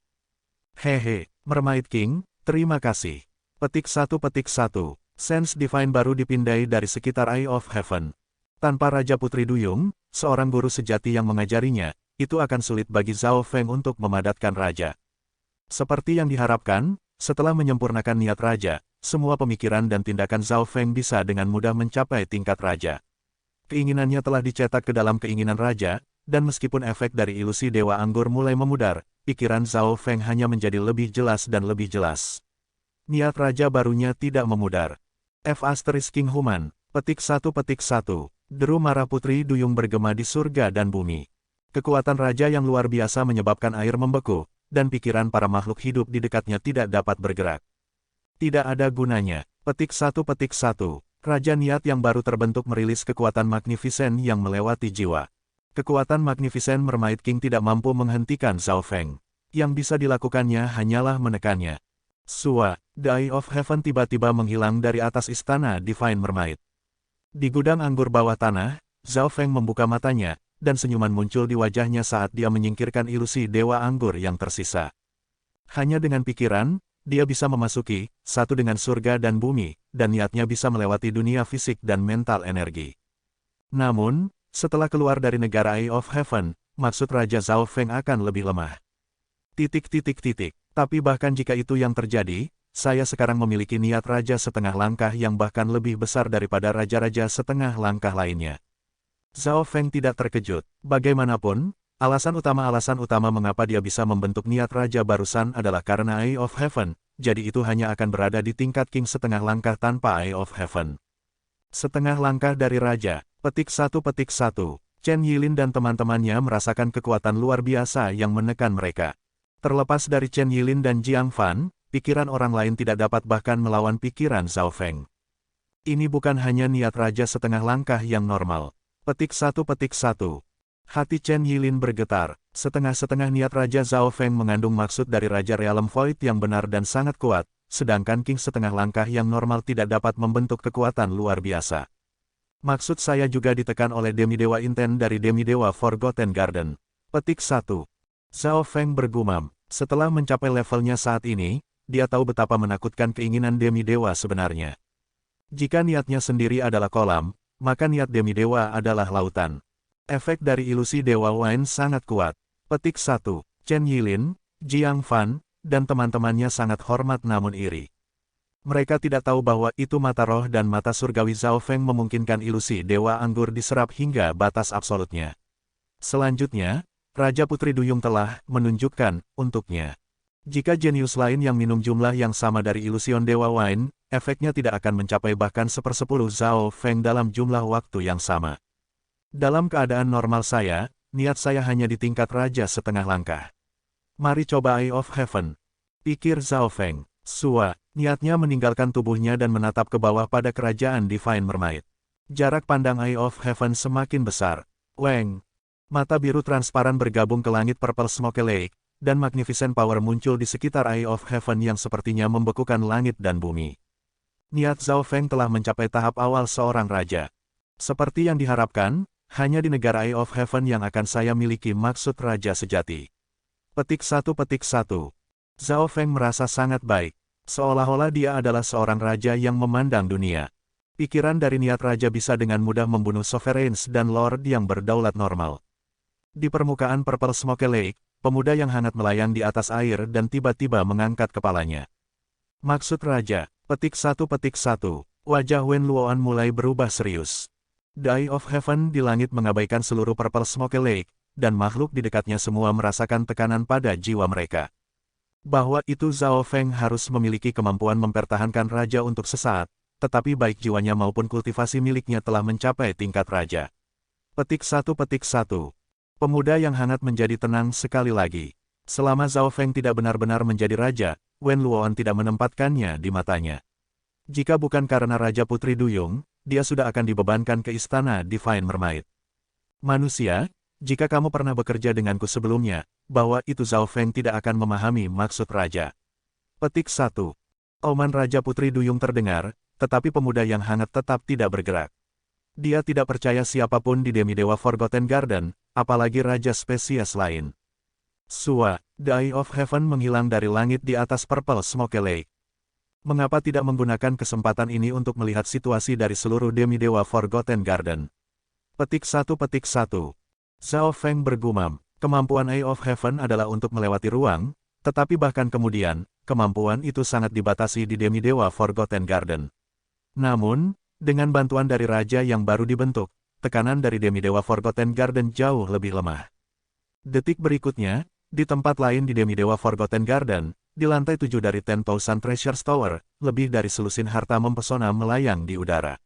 Hehe, Mermaid King, terima kasih. Petik 1. Sense Divine baru dipindai dari sekitar Eye of Heaven. Tanpa Raja Putri Duyung, seorang guru sejati yang mengajarinya, itu akan sulit bagi Zhao Feng untuk memadatkan Raja. Seperti yang diharapkan, setelah menyempurnakan niat Raja, semua pemikiran dan tindakan Zhao Feng bisa dengan mudah mencapai tingkat Raja. Keinginannya telah dicetak ke dalam keinginan Raja, dan meskipun efek dari ilusi Dewa Anggur mulai memudar, pikiran Zhao Feng hanya menjadi lebih jelas dan lebih jelas. Niat Raja barunya tidak memudar. King Human, petik 1. Deru marah Putri Duyung bergema di surga dan bumi. Kekuatan Raja yang luar biasa menyebabkan air membeku, dan pikiran para makhluk hidup di dekatnya tidak dapat bergerak. Tidak ada gunanya. Petik 1. Raja niat yang baru terbentuk merilis kekuatan Magnificent yang melewati jiwa. Kekuatan Magnificent Mermaid King tidak mampu menghentikan Zhao Feng. Yang bisa dilakukannya hanyalah menekannya. The Eye of Heaven tiba-tiba menghilang dari atas istana Divine Mermaid. Di gudang anggur bawah tanah, Zhao Feng membuka matanya, dan senyuman muncul di wajahnya saat dia menyingkirkan ilusi Dewa Anggur yang tersisa. Hanya dengan pikiran, dia bisa memasuki, satu dengan surga dan bumi, dan niatnya bisa melewati dunia fisik dan mental energi. Namun, setelah keluar dari negara Eye of Heaven, maksud Raja Zhao Feng akan lebih lemah. Tapi bahkan jika itu yang terjadi, saya sekarang memiliki niat Raja setengah langkah yang bahkan lebih besar daripada Raja-Raja setengah langkah lainnya. Zhao Feng tidak terkejut. Bagaimanapun, alasan utama mengapa dia bisa membentuk niat Raja barusan adalah karena Eye of Heaven, jadi itu hanya akan berada di tingkat King setengah langkah tanpa Eye of Heaven. Setengah langkah dari Raja. Petik 1. Chen Yilin dan teman-temannya merasakan kekuatan luar biasa yang menekan mereka. Terlepas dari Chen Yilin dan Jiang Fan, pikiran orang lain tidak dapat bahkan melawan pikiran Zhao Feng. Ini bukan hanya niat Raja setengah langkah yang normal. Petik 1. Hati Chen Yilin bergetar. Setengah-setengah niat Raja Zhao Feng mengandung maksud dari Raja Realem Void yang benar dan sangat kuat, sedangkan King setengah langkah yang normal tidak dapat membentuk kekuatan luar biasa. Maksud saya juga ditekan oleh Demidewa Inten dari Demidewa Forgotten Garden. Petik 1. Zhao Feng bergumam. Setelah mencapai levelnya saat ini, dia tahu betapa menakutkan keinginan Demidewa sebenarnya. Jika niatnya sendiri adalah kolam, maka niat Demidewa adalah lautan. Efek dari ilusi Dewa Wine sangat kuat. Petik 1. Chen Yilin, Jiang Fan, dan teman-temannya sangat hormat namun iri. Mereka tidak tahu bahwa itu mata roh dan mata surgawi Zhao Feng memungkinkan ilusi Dewa Anggur diserap hingga batas absolutnya. Selanjutnya, Raja Putri Duyung telah menunjukkan untuknya. Jika jenius lain yang minum jumlah yang sama dari ilusion Dewa Wine, efeknya tidak akan mencapai bahkan 1/10 Zhao Feng dalam jumlah waktu yang sama. Dalam keadaan normal niat saya hanya di tingkat Raja setengah langkah. Mari coba Eye of Heaven. Pikir Zhao Feng. Niatnya meninggalkan tubuhnya dan menatap ke bawah pada kerajaan Divine Mermaid. Jarak pandang Eye of Heaven semakin besar. Weng! Mata biru transparan bergabung ke langit Purple Smoke Lake, dan Magnificent Power muncul di sekitar Eye of Heaven yang sepertinya membekukan langit dan bumi. Niat Zhao Feng telah mencapai tahap awal seorang raja. Seperti yang diharapkan, hanya di negara Eye of Heaven yang akan saya miliki maksud raja sejati. Petik 1. Zhao Feng merasa sangat baik. Seolah-olah dia adalah seorang raja yang memandang dunia. Pikiran dari niat raja bisa dengan mudah membunuh sovereigns dan lord yang berdaulat normal. Di permukaan Purple Smoke Lake, pemuda yang hangat melayang di atas air dan tiba-tiba mengangkat kepalanya. Maksud raja. Petik 1. Wajah Wen Luoan mulai berubah serius. The Eye of Heaven di langit mengabaikan seluruh Purple Smoke Lake, dan makhluk di dekatnya semua merasakan tekanan pada jiwa mereka. Bahwa itu Zhao Feng harus memiliki kemampuan mempertahankan raja untuk sesaat, tetapi baik jiwanya maupun kultivasi miliknya telah mencapai tingkat raja. Petik 1. Pemuda yang hangat menjadi tenang sekali lagi. Selama Zhao Feng tidak benar-benar menjadi raja, Wen Luoan tidak menempatkannya di matanya. Jika bukan karena Raja Putri Duyung, dia sudah akan dibebankan ke istana Divine Mermaid. Manusia, jika kamu pernah bekerja denganku sebelumnya, bahwa itu Zhao Feng tidak akan memahami maksud raja. Petik 1. Oman Raja Putri Duyung terdengar, tetapi pemuda yang hangat tetap tidak bergerak. Dia tidak percaya siapapun di Demidewa Forgotten Garden, apalagi raja spesies lain. Sua, The Eye of Heaven menghilang dari langit di atas Purple Smoke Lake. Mengapa tidak menggunakan kesempatan ini untuk melihat situasi dari seluruh Demidewa Forgotten Garden? Petik 1. Zhao Feng bergumam, kemampuan Eye of Heaven adalah untuk melewati ruang, tetapi bahkan kemudian, kemampuan itu sangat dibatasi di Demidewa Forgotten Garden. Namun, dengan bantuan dari raja yang baru dibentuk, tekanan dari Demidewa Forgotten Garden jauh lebih lemah. Detik berikutnya, di tempat lain di Demidewa Forgotten Garden, di lantai 7 dari 10,000 Treasures Tower, lebih dari selusin harta mempesona melayang di udara.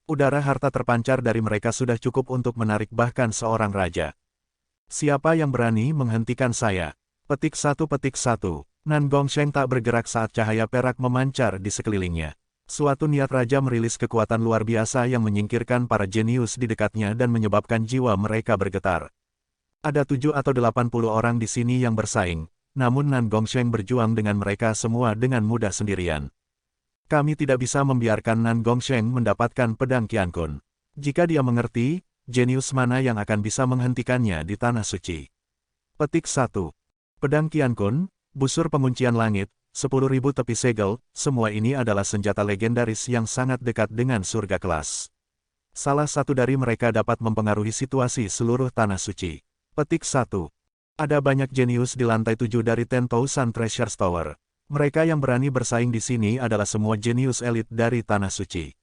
Udara harta terpancar dari mereka sudah cukup untuk menarik bahkan seorang raja. Siapa yang berani menghentikan saya? Petik 1. Nan Gongsheng tak bergerak saat cahaya perak memancar di sekelilingnya. Suatu niat raja merilis kekuatan luar biasa yang menyingkirkan para jenius di dekatnya dan menyebabkan jiwa mereka bergetar. Ada 7 atau 80 orang di sini yang bersaing, namun Nan Gongsheng berjuang dengan mereka semua dengan mudah sendirian. Kami tidak bisa membiarkan Nan Gongsheng mendapatkan pedang Qiankun. Jika dia mengerti, jenius mana yang akan bisa menghentikannya di Tanah Suci. Petik 1. Pedang Qiankun, busur penguncian langit, 10.000 tepi segel, semua ini adalah senjata legendaris yang sangat dekat dengan surga kelas. Salah satu dari mereka dapat mempengaruhi situasi seluruh Tanah Suci. Petik 1. Ada banyak jenius di lantai 7 dari 10,000 Treasures Tower. Mereka yang berani bersaing di sini adalah semua jenius elit dari Tanah Suci.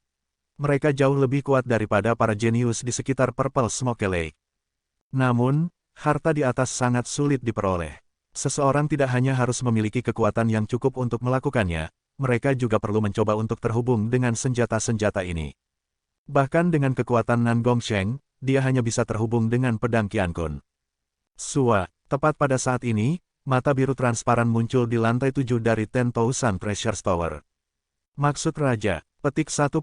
Mereka jauh lebih kuat daripada para jenius di sekitar Purple Smoke Lake. Namun, harta di atas sangat sulit diperoleh. Seseorang tidak hanya harus memiliki kekuatan yang cukup untuk melakukannya, mereka juga perlu mencoba untuk terhubung dengan senjata-senjata ini. Bahkan dengan kekuatan Nan Gongsheng, dia hanya bisa terhubung dengan pedang Qiankun. Sua, tepat pada saat ini, mata biru transparan muncul di lantai 7 dari 10,000 Treasures Tower. Maksud raja. Petik 1.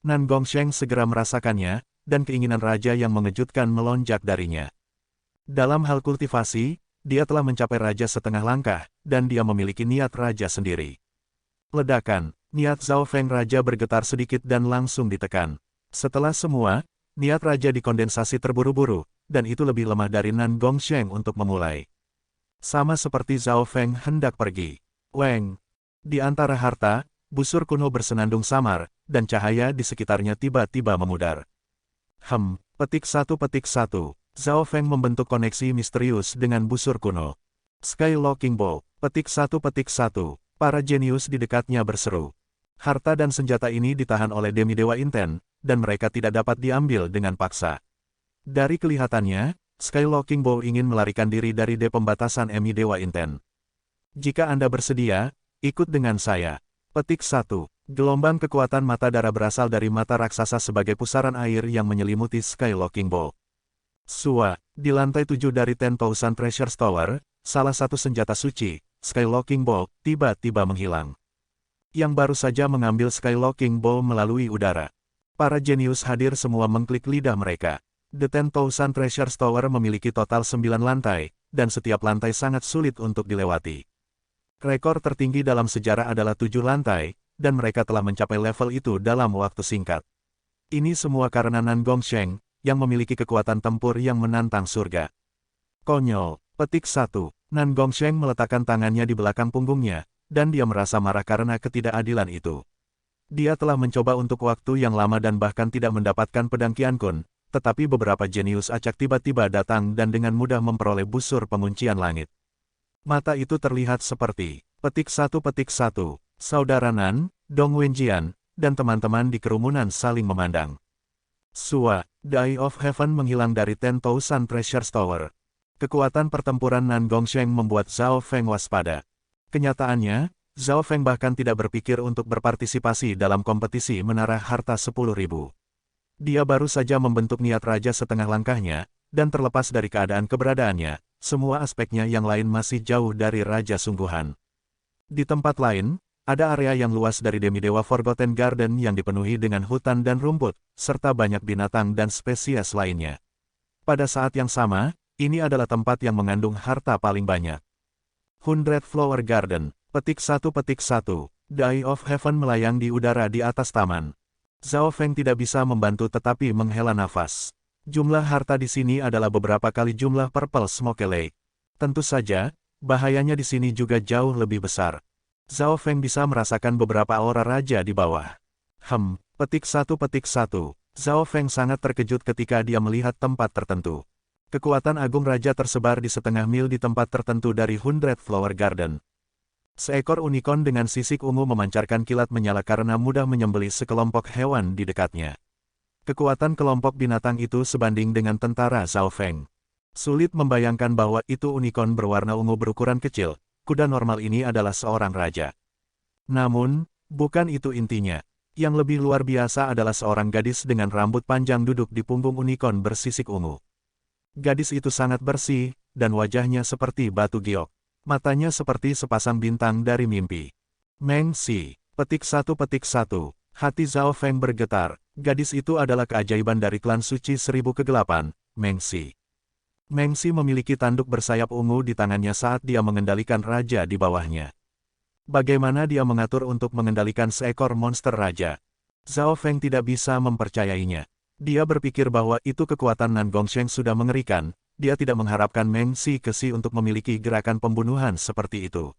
Nan Gongsheng segera merasakannya, dan keinginan raja yang mengejutkan melonjak darinya. Dalam hal kultivasi, dia telah mencapai raja setengah langkah, dan dia memiliki niat raja sendiri. Ledakan, niat Zhao Feng raja bergetar sedikit dan langsung ditekan. Setelah semua, niat raja dikondensasi terburu-buru, dan itu lebih lemah dari Nan Gongsheng untuk memulai. Sama seperti Zhao Feng hendak pergi. Weng. Di antara harta, busur kuno bersenandung samar, dan cahaya di sekitarnya tiba-tiba memudar. Petik 1. Zhao Feng membentuk koneksi misterius dengan busur kuno. Sky Locking Bolt. Petik 1. Para jenius di dekatnya berseru. Harta dan senjata ini ditahan oleh Demidewa Inten, dan mereka tidak dapat diambil dengan paksa. Dari kelihatannya, Sky Locking Bolt ingin melarikan diri dari pembatasan Dewa Inten. Jika Anda bersedia, ikut dengan saya. Petik 1. Gelombang kekuatan mata darah berasal dari mata raksasa sebagai pusaran air yang menyelimuti Sky Locking Bolt. Sua, di lantai 7 dari 10,000 Treasures Tower, salah satu senjata suci, Sky Locking Bolt, tiba-tiba menghilang. yang baru saja mengambil Skylocking Ball melalui udara. Para jenius hadir semua mengklik lidah mereka. The 10,000 Treasure Tower memiliki total 9 lantai, dan setiap lantai sangat sulit untuk dilewati. Rekor tertinggi dalam sejarah adalah 7 lantai, dan mereka telah mencapai level itu dalam waktu singkat. Ini semua karena Nan Gongsheng, yang memiliki kekuatan tempur yang menantang surga. Konyol, petik 1. Nan Gongsheng meletakkan tangannya di belakang punggungnya, dan dia merasa marah karena ketidakadilan itu. Dia telah mencoba untuk waktu yang lama dan bahkan tidak mendapatkan pedang Qiankun, tetapi beberapa jenius acak tiba-tiba datang dan dengan mudah memperoleh busur penguncian langit. Mata itu terlihat seperti, petik 1. Saudara Nan, Dong Wenjian, dan teman-teman di kerumunan saling memandang. Sua, The Eye of Heaven menghilang dari 10,000 Treasure Tower. Kekuatan pertempuran Nan Gongsheng membuat Zhao Feng waspada. Kenyataannya, Zhao Feng bahkan tidak berpikir untuk berpartisipasi dalam kompetisi menara harta 10.000. Dia baru saja membentuk niat raja setengah langkahnya, dan terlepas dari keadaan keberadaannya, semua aspeknya yang lain masih jauh dari raja sungguhan. Di tempat lain, ada area yang luas dari Demidewa Forgotten Garden yang dipenuhi dengan hutan dan rumput, serta banyak binatang dan spesies lainnya. Pada saat yang sama, ini adalah tempat yang mengandung harta paling banyak. 100 Flower Garden, petik 1. The Eye of Heaven melayang di udara di atas taman. Zhao Feng tidak bisa membantu tetapi menghela nafas. Jumlah harta di sini adalah beberapa kali jumlah Purple Smoke Lake. Tentu saja, bahayanya di sini juga jauh lebih besar. Zhao Feng bisa merasakan beberapa aura raja di bawah. Petik 1. Zhao Feng sangat terkejut ketika dia melihat tempat tertentu. Kekuatan agung raja tersebar di setengah mil di tempat tertentu dari 100 Flower Garden. Seekor unicorn dengan sisik ungu memancarkan kilat menyala karena mudah menyembelih sekelompok hewan di dekatnya. Kekuatan kelompok binatang itu sebanding dengan tentara Zhao Feng. Sulit membayangkan bahwa itu unicorn berwarna ungu berukuran kecil, kuda normal ini adalah seorang raja. Namun, bukan itu intinya. Yang lebih luar biasa adalah seorang gadis dengan rambut panjang duduk di punggung unicorn bersisik ungu. Gadis itu sangat bersih, dan wajahnya seperti batu giok. Matanya seperti sepasang bintang dari mimpi. Meng Si, petik 1. Hati Zhao Feng bergetar. Gadis itu adalah keajaiban dari klan suci 1000 kegelapan, Meng Si. Meng Si memiliki tanduk bersayap ungu di tangannya saat dia mengendalikan raja di bawahnya. Bagaimana dia mengatur untuk mengendalikan seekor monster raja? Zhao Feng tidak bisa mempercayainya. Dia berpikir bahwa itu kekuatan Nan Gongsheng sudah mengerikan, dia tidak mengharapkan Meng Si Kesi untuk memiliki gerakan pembunuhan seperti itu.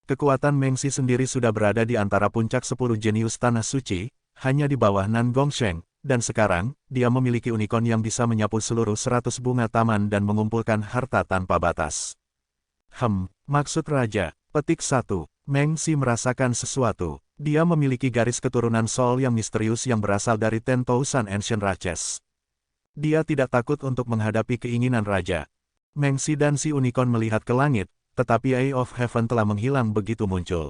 Kekuatan Meng Si sendiri sudah berada di antara puncak 10 jenius tanah suci, hanya di bawah Nan Gongsheng, dan sekarang, dia memiliki unicorn yang bisa menyapu seluruh 100 bunga taman dan mengumpulkan harta tanpa batas. Maksud raja, petik 1. Meng Si merasakan sesuatu. Dia memiliki garis keturunan Sol yang misterius yang berasal dari 10,000 Ancient Raches. Dia tidak takut untuk menghadapi keinginan raja. Meng Si dan si unicorn melihat ke langit, tetapi Eye of Heaven telah menghilang begitu muncul.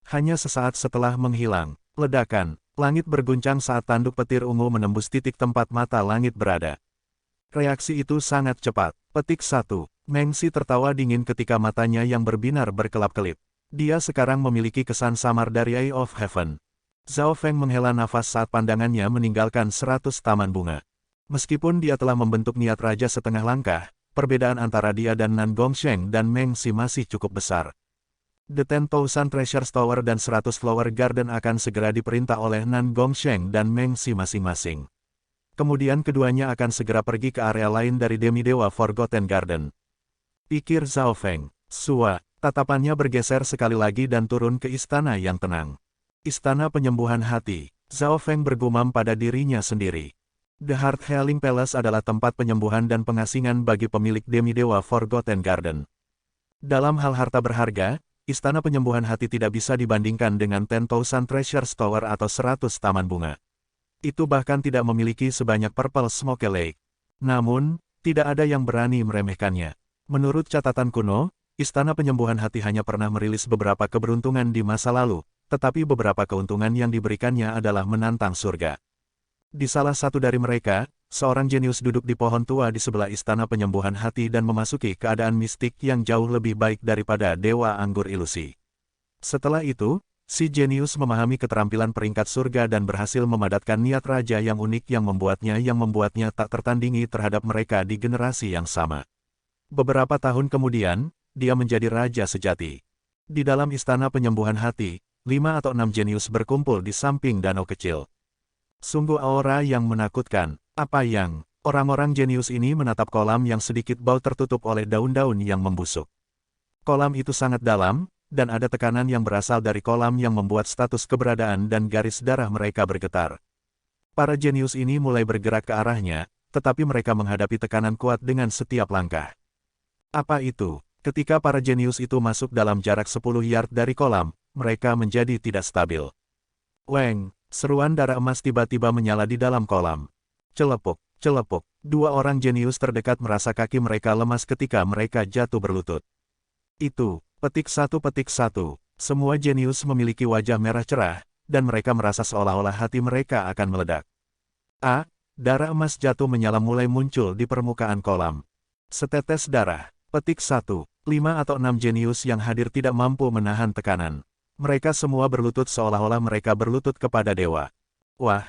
Hanya sesaat setelah menghilang, ledakan, langit berguncang saat tanduk petir ungu menembus titik tempat mata langit berada. Reaksi itu sangat cepat. Petik 1. Meng Si tertawa dingin ketika matanya yang berbinar berkelap-kelip. Dia sekarang memiliki kesan samar dari Eye of Heaven. Zhao Feng menghela nafas saat pandangannya meninggalkan 100 taman bunga. Meskipun dia telah membentuk niat raja setengah langkah, perbedaan antara dia dan Nan Gongsheng dan Meng Si masih cukup besar. The 10,000 Treasure Tower dan 100 Flower Garden akan segera diperintah oleh Nan Gongsheng dan Meng Si masing-masing. Kemudian keduanya akan segera pergi ke area lain dari Demidewa Forgotten Garden. Pikir Zhao Feng. Sua, tatapannya bergeser sekali lagi dan turun ke istana yang tenang. Istana penyembuhan hati. Zhao Feng bergumam pada dirinya sendiri. The Heart Healing Palace adalah tempat penyembuhan dan pengasingan bagi pemilik Demidewa Forgotten Garden. Dalam hal harta berharga, istana penyembuhan hati tidak bisa dibandingkan dengan 10,000 Treasure Tower atau 100 taman bunga. Itu bahkan tidak memiliki sebanyak Purple Smoke Lake. Namun, tidak ada yang berani meremehkannya. Menurut catatan kuno, istana penyembuhan hati hanya pernah merilis beberapa keberuntungan di masa lalu, tetapi beberapa keuntungan yang diberikannya adalah menantang surga. Di salah satu dari mereka, seorang jenius duduk di pohon tua di sebelah istana penyembuhan hati dan memasuki keadaan mistik yang jauh lebih baik daripada dewa anggur ilusi. Setelah itu, Si jenius memahami keterampilan peringkat surga dan berhasil memadatkan niat raja yang unik yang membuatnya tak tertandingi terhadap mereka di generasi yang sama. Beberapa tahun kemudian, dia menjadi raja sejati. Di dalam istana penyembuhan hati, 5 atau 6 jenius berkumpul di samping danau kecil. Sungguh aura yang menakutkan. Apa yang? Orang-orang jenius ini menatap kolam yang sedikit bau tertutup oleh daun-daun yang membusuk. Kolam itu sangat dalam, dan ada tekanan yang berasal dari kolam yang membuat status keberadaan dan garis darah mereka bergetar. Para jenius ini mulai bergerak ke arahnya, tetapi mereka menghadapi tekanan kuat dengan setiap langkah. Apa itu? Ketika para jenius itu masuk dalam jarak 10 yard dari kolam, mereka menjadi tidak stabil. Weng, seruan darah emas tiba-tiba menyala di dalam kolam. Celepuk, celepuk. 2 orang jenius terdekat merasa kaki mereka lemas ketika mereka jatuh berlutut. Itu, petik satu. Semua jenius memiliki wajah merah cerah, dan mereka merasa seolah-olah hati mereka akan meledak. Darah emas jatuh menyala mulai muncul di permukaan kolam. Setetes darah. Petik 1. 5 atau 6 jenius yang hadir tidak mampu menahan tekanan. Mereka semua berlutut seolah-olah mereka berlutut kepada dewa. Wah.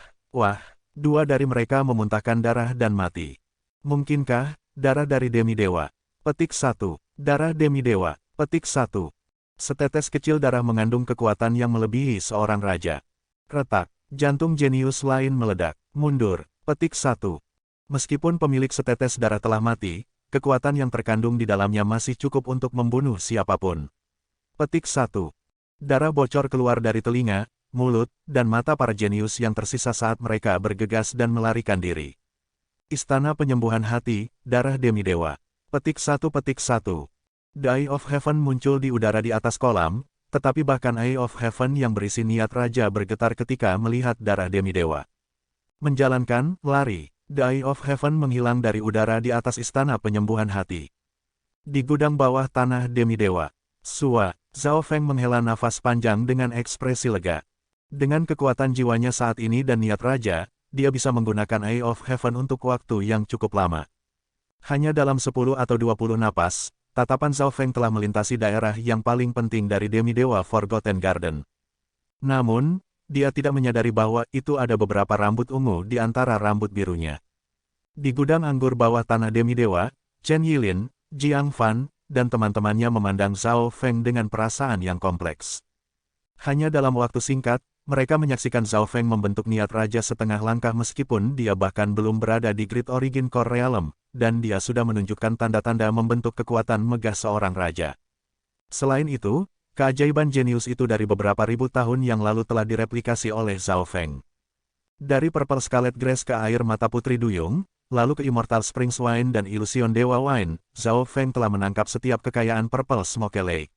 2 dari mereka memuntahkan darah dan mati. Mungkinkah, darah dari demi-dewa? Petik 1. Darah demi-dewa. Petik 1. Setetes kecil darah mengandung kekuatan yang melebihi seorang raja. Retak. Jantung jenius lain meledak. Mundur. Petik 1. Meskipun pemilik setetes darah telah mati, kekuatan yang terkandung di dalamnya masih cukup untuk membunuh siapapun. Petik 1. Darah bocor keluar dari telinga, mulut, dan mata para jenius yang tersisa saat mereka bergegas dan melarikan diri. Istana penyembuhan hati, darah demi-dewa. Petik 1. The Eye of Heaven muncul di udara di atas kolam, tetapi bahkan Eye of Heaven yang berisi niat raja bergetar ketika melihat darah demi-dewa. Menjalankan, lari. The Eye of Heaven menghilang dari udara di atas istana penyembuhan hati. Di gudang bawah tanah demi-dewa. Zhao Feng menghela nafas panjang dengan ekspresi lega. Dengan kekuatan jiwanya saat ini dan niat raja, dia bisa menggunakan Eye of Heaven untuk waktu yang cukup lama. Hanya dalam 10 atau 20 napas, tatapan Zhao Feng telah melintasi daerah yang paling penting dari demi-dewa Forgotten Garden. Namun, dia tidak menyadari bahwa itu ada beberapa rambut ungu di antara rambut birunya. Di gudang anggur bawah tanah demi-dewa, Chen Yilin, Jiang Fan, dan teman-temannya memandang Zhao Feng dengan perasaan yang kompleks. Hanya dalam waktu singkat, mereka menyaksikan Zhao Feng membentuk niat raja setengah langkah meskipun dia bahkan belum berada di Great Origin Core Realm, dan dia sudah menunjukkan tanda-tanda membentuk kekuatan megah seorang raja. Selain itu, keajaiban jenius itu dari beberapa ribu tahun yang lalu telah direplikasi oleh Zhao Feng. Dari Purple Scarlet Grace ke air mata Putri Duyung, lalu ke Immortal Springs Wine dan Illusion Dewa Wine, Zhao Feng telah menangkap setiap kekayaan Purple Smoke Lake.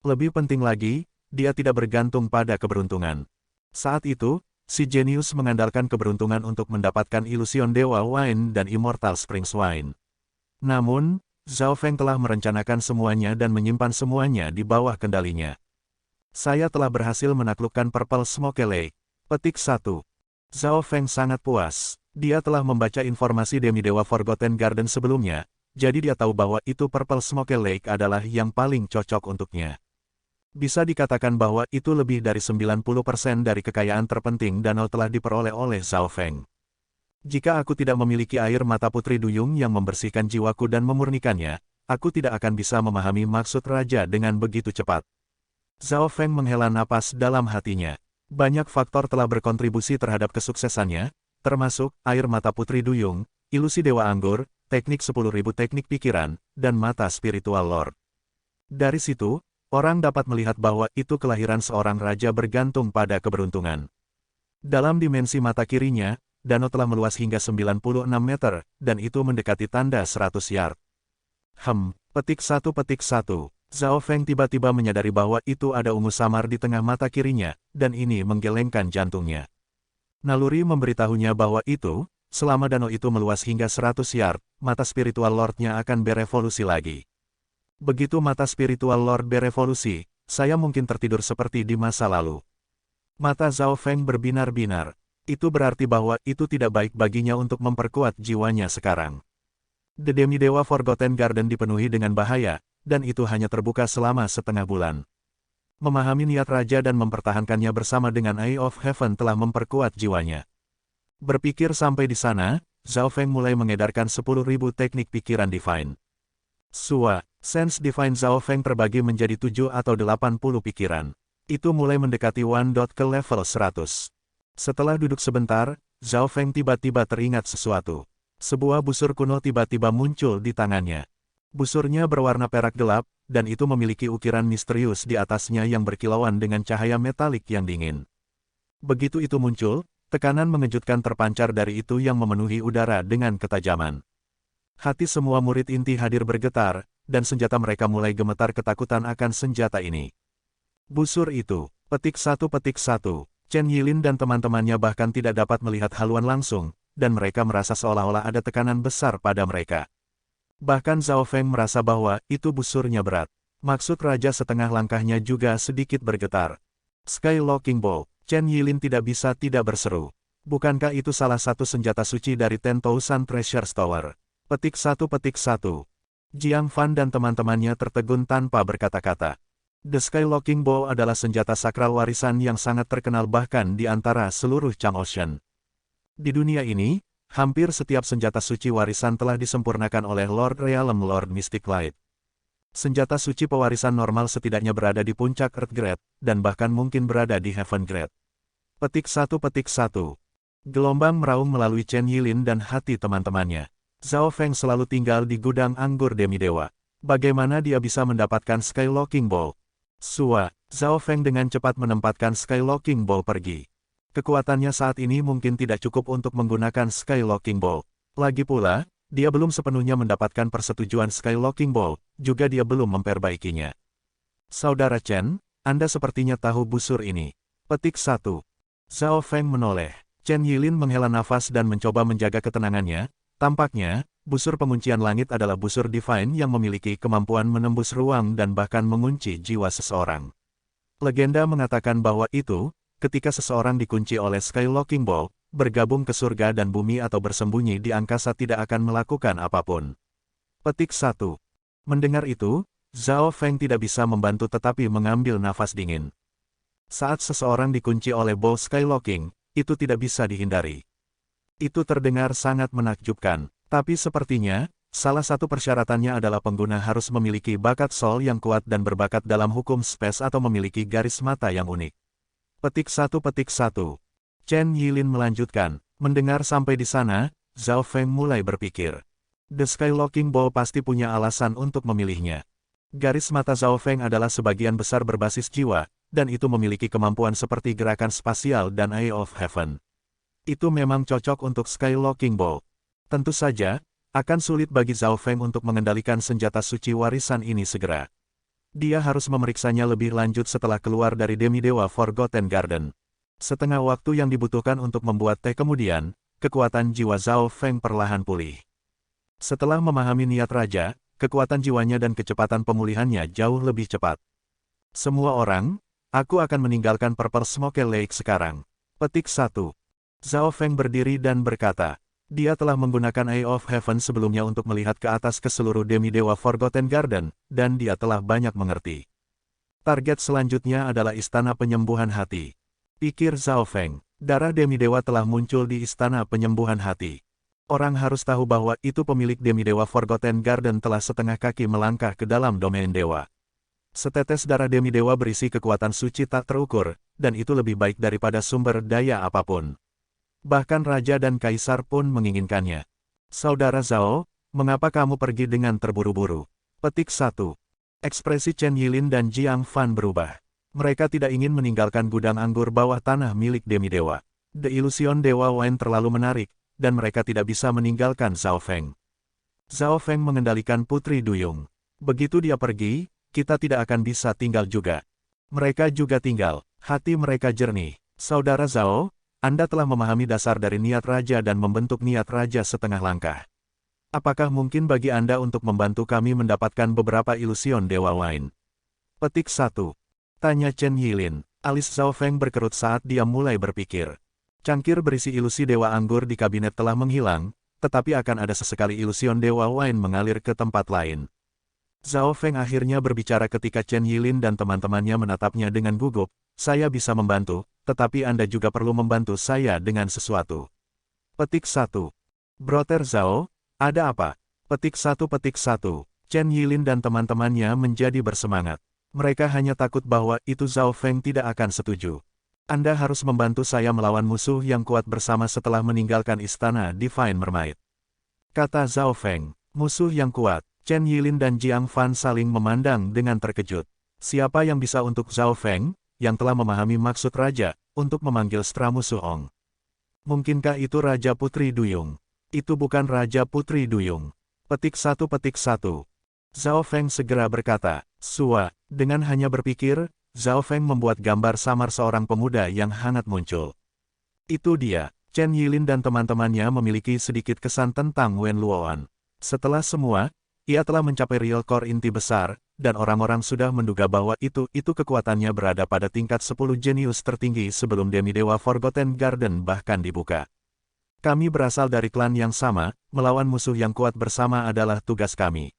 Lebih penting lagi, dia tidak bergantung pada keberuntungan. Saat itu, si jenius mengandalkan keberuntungan untuk mendapatkan Illusion Dewa Wine dan Immortal Springs Wine. Namun, Zhao Feng telah merencanakan semuanya dan menyimpan semuanya di bawah kendalinya. Saya telah berhasil menaklukkan Purple Smoke Lake. Petik 1. Zhao Feng sangat puas. Dia telah membaca informasi demi-dewa Forgotten Garden sebelumnya, jadi dia tahu bahwa itu Purple Smoke Lake adalah yang paling cocok untuknya. Bisa dikatakan bahwa itu lebih dari 90% dari kekayaan terpenting danau telah diperoleh oleh Zhao Feng. Jika aku tidak memiliki air mata Putri Duyung yang membersihkan jiwaku dan memurnikannya, aku tidak akan bisa memahami maksud raja dengan begitu cepat. Zhao Feng menghela napas dalam hatinya. Banyak faktor telah berkontribusi terhadap kesuksesannya, termasuk air mata Putri Duyung, ilusi Dewa Anggur, teknik 10.000 teknik pikiran, dan mata spiritual Lord. Dari situ, orang dapat melihat bahwa itu kelahiran seorang raja bergantung pada keberuntungan. Dalam dimensi mata kirinya, danau telah meluas hingga 96 meter, dan itu mendekati tanda 100 yard. Petik 1. Zhao Feng tiba-tiba menyadari bahwa itu ada ungu samar di tengah mata kirinya, dan ini menggelengkan jantungnya. Naluri memberitahunya bahwa itu, selama danau itu meluas hingga 100 yard, mata spiritual Lord-nya akan berevolusi lagi. Begitu mata spiritual Lord berevolusi, saya mungkin tertidur seperti di masa lalu. Mata Zhao Feng berbinar-binar. Itu berarti bahwa itu tidak baik baginya untuk memperkuat jiwanya sekarang. The Demi-Dewa Forgotten Garden dipenuhi dengan bahaya, dan itu hanya terbuka selama setengah bulan. Memahami niat raja dan mempertahankannya bersama dengan Eye of Heaven telah memperkuat jiwanya. Berpikir sampai di sana, Zhao Feng mulai mengedarkan 10.000 teknik pikiran Divine. Sense Divine Zhao Feng terbagi menjadi 7 atau 80 pikiran. Itu mulai mendekati One Dot ke level 100. Setelah duduk sebentar, Zhao Feng tiba-tiba teringat sesuatu. Sebuah busur kuno tiba-tiba muncul di tangannya. Busurnya berwarna perak gelap, dan itu memiliki ukiran misterius di atasnya yang berkilauan dengan cahaya metalik yang dingin. Begitu itu muncul, tekanan mengejutkan terpancar dari itu yang memenuhi udara dengan ketajaman. Hati semua murid inti hadir bergetar, dan senjata mereka mulai gemetar ketakutan akan senjata ini. Busur itu, petik satu. Chen Yilin dan teman-temannya bahkan tidak dapat melihat haluan langsung, dan mereka merasa seolah-olah ada tekanan besar pada mereka. Bahkan Zhao Feng merasa bahwa itu busurnya berat. Maksud raja setengah langkahnya juga sedikit bergetar. Sky Locking Ball, Chen Yilin tidak bisa tidak berseru. Bukankah itu salah satu senjata suci dari Ten Thousand Treasure Tower? Petik satu. Jiang Fan dan teman-temannya tertegun tanpa berkata-kata. The Sky Locking Ball adalah senjata sakral warisan yang sangat terkenal bahkan di antara seluruh Chang'ocean. Di dunia ini, hampir setiap senjata suci warisan telah disempurnakan oleh Lord Realm Lord Mystic Light. Senjata suci pewarisan normal setidaknya berada di puncak Earth Grade, dan bahkan mungkin berada di Heaven Grade. Petik satu. Gelombang meraung melalui Chen Yilin dan hati teman-temannya. Zhao Feng selalu tinggal di gudang anggur demidewa. Bagaimana dia bisa mendapatkan Sky Locking Ball? Zhao Feng dengan cepat menempatkan Sky Locking Ball pergi. Kekuatannya saat ini mungkin tidak cukup untuk menggunakan Sky Locking Ball. Lagi pula, dia belum sepenuhnya mendapatkan persetujuan Sky Locking Ball, juga dia belum memperbaikinya. Saudara Chen, Anda sepertinya tahu busur ini. Petik 1. Zhao Feng menoleh. Chen Yilin menghela nafas dan mencoba menjaga ketenangannya. Tampaknya, busur penguncian langit adalah busur divine yang memiliki kemampuan menembus ruang dan bahkan mengunci jiwa seseorang. Legenda mengatakan bahwa itu, ketika seseorang dikunci oleh Sky Locking Ball, bergabung ke surga dan bumi atau bersembunyi di angkasa tidak akan melakukan apapun. Petik 1. Mendengar itu, Zhao Feng tidak bisa membantu tetapi mengambil nafas dingin. Saat seseorang dikunci oleh Ball Sky Locking, itu tidak bisa dihindari. Itu terdengar sangat menakjubkan, tapi sepertinya, salah satu persyaratannya adalah pengguna harus memiliki bakat soul yang kuat dan berbakat dalam hukum space atau memiliki garis mata yang unik. Petik 1. Chen Yilin melanjutkan, mendengar sampai di sana, Zhao Feng mulai berpikir. The Sky Locking Ball pasti punya alasan untuk memilihnya. Garis mata Zhao Feng adalah sebagian besar berbasis jiwa, dan itu memiliki kemampuan seperti gerakan spasial dan Eye of Heaven. Itu memang cocok untuk Sky Locking Ball. Tentu saja, akan sulit bagi Zhao Feng untuk mengendalikan senjata suci warisan ini segera. Dia harus memeriksanya lebih lanjut setelah keluar dari Demidewa Forgotten Garden. Setengah waktu yang dibutuhkan untuk membuat teh kemudian, kekuatan jiwa Zhao Feng perlahan pulih. Setelah memahami niat raja, kekuatan jiwanya dan kecepatan pemulihannya jauh lebih cepat. Semua orang, aku akan meninggalkan Purple Smoke Lake sekarang. Petik 1. Zhao Feng berdiri dan berkata, dia telah menggunakan Eye of Heaven sebelumnya untuk melihat ke atas ke seluruh Demidewa Forgotten Garden, dan dia telah banyak mengerti. Target selanjutnya adalah Istana Penyembuhan Hati. Pikir Zhao Feng, darah Demidewa telah muncul di Istana Penyembuhan Hati. Orang harus tahu bahwa itu pemilik Demidewa Forgotten Garden telah setengah kaki melangkah ke dalam domain dewa. Setetes darah Demidewa berisi kekuatan suci tak terukur, dan itu lebih baik daripada sumber daya apapun. Bahkan raja dan kaisar pun menginginkannya. Saudara Zhao, mengapa kamu pergi dengan terburu-buru? Petik 1. Ekspresi Chen Yilin dan Jiang Fan berubah. Mereka tidak ingin meninggalkan gudang anggur bawah tanah milik Demidewa. The Illusion Dewa Wine terlalu menarik, dan mereka tidak bisa meninggalkan Zhao Feng. Zhao Feng mengendalikan Putri Duyung. Begitu dia pergi, kita tidak akan bisa tinggal juga. Mereka juga tinggal, hati mereka jernih. Saudara Zhao, Anda telah memahami dasar dari niat raja dan membentuk niat raja setengah langkah. Apakah mungkin bagi Anda untuk membantu kami mendapatkan beberapa ilusion Dewa Wine? Petik 1. Tanya Chen Yilin. Alis Zhao Feng berkerut saat dia mulai berpikir. Cangkir berisi ilusi Dewa Anggur di kabinet telah menghilang, tetapi akan ada sesekali ilusion Dewa Wine mengalir ke tempat lain. Zhao Feng akhirnya berbicara ketika Chen Yilin dan teman-temannya menatapnya dengan gugup, saya bisa membantu, tetapi Anda juga perlu membantu saya dengan sesuatu. Petik 1. Brother Zhao, ada apa? Petik 1. Chen Yilin dan teman-temannya menjadi bersemangat. Mereka hanya takut bahwa itu Zhao Feng tidak akan setuju. Anda harus membantu saya melawan musuh yang kuat bersama setelah meninggalkan istana Divine Mermaid. Kata Zhao Feng, musuh yang kuat. Chen Yilin dan Jiang Fan saling memandang dengan terkejut. Siapa yang bisa untuk Zhao Feng, yang telah memahami maksud raja, untuk memanggil Stra Musuh Ong? Mungkinkah itu Raja Putri Duyung? Itu bukan Raja Putri Duyung. Petik 1. Zhao Feng segera berkata, Sua, dengan hanya berpikir, Zhao Feng membuat gambar samar seorang pemuda yang hangat muncul. Itu dia. Chen Yilin dan teman-temannya memiliki sedikit kesan tentang Wen Luoan. Setelah semua, ia telah mencapai real core inti besar, dan orang-orang sudah menduga bahwa itu kekuatannya berada pada tingkat 10 jenius tertinggi sebelum Demidewa Forgotten Garden bahkan dibuka. Kami berasal dari klan yang sama, melawan musuh yang kuat bersama adalah tugas kami.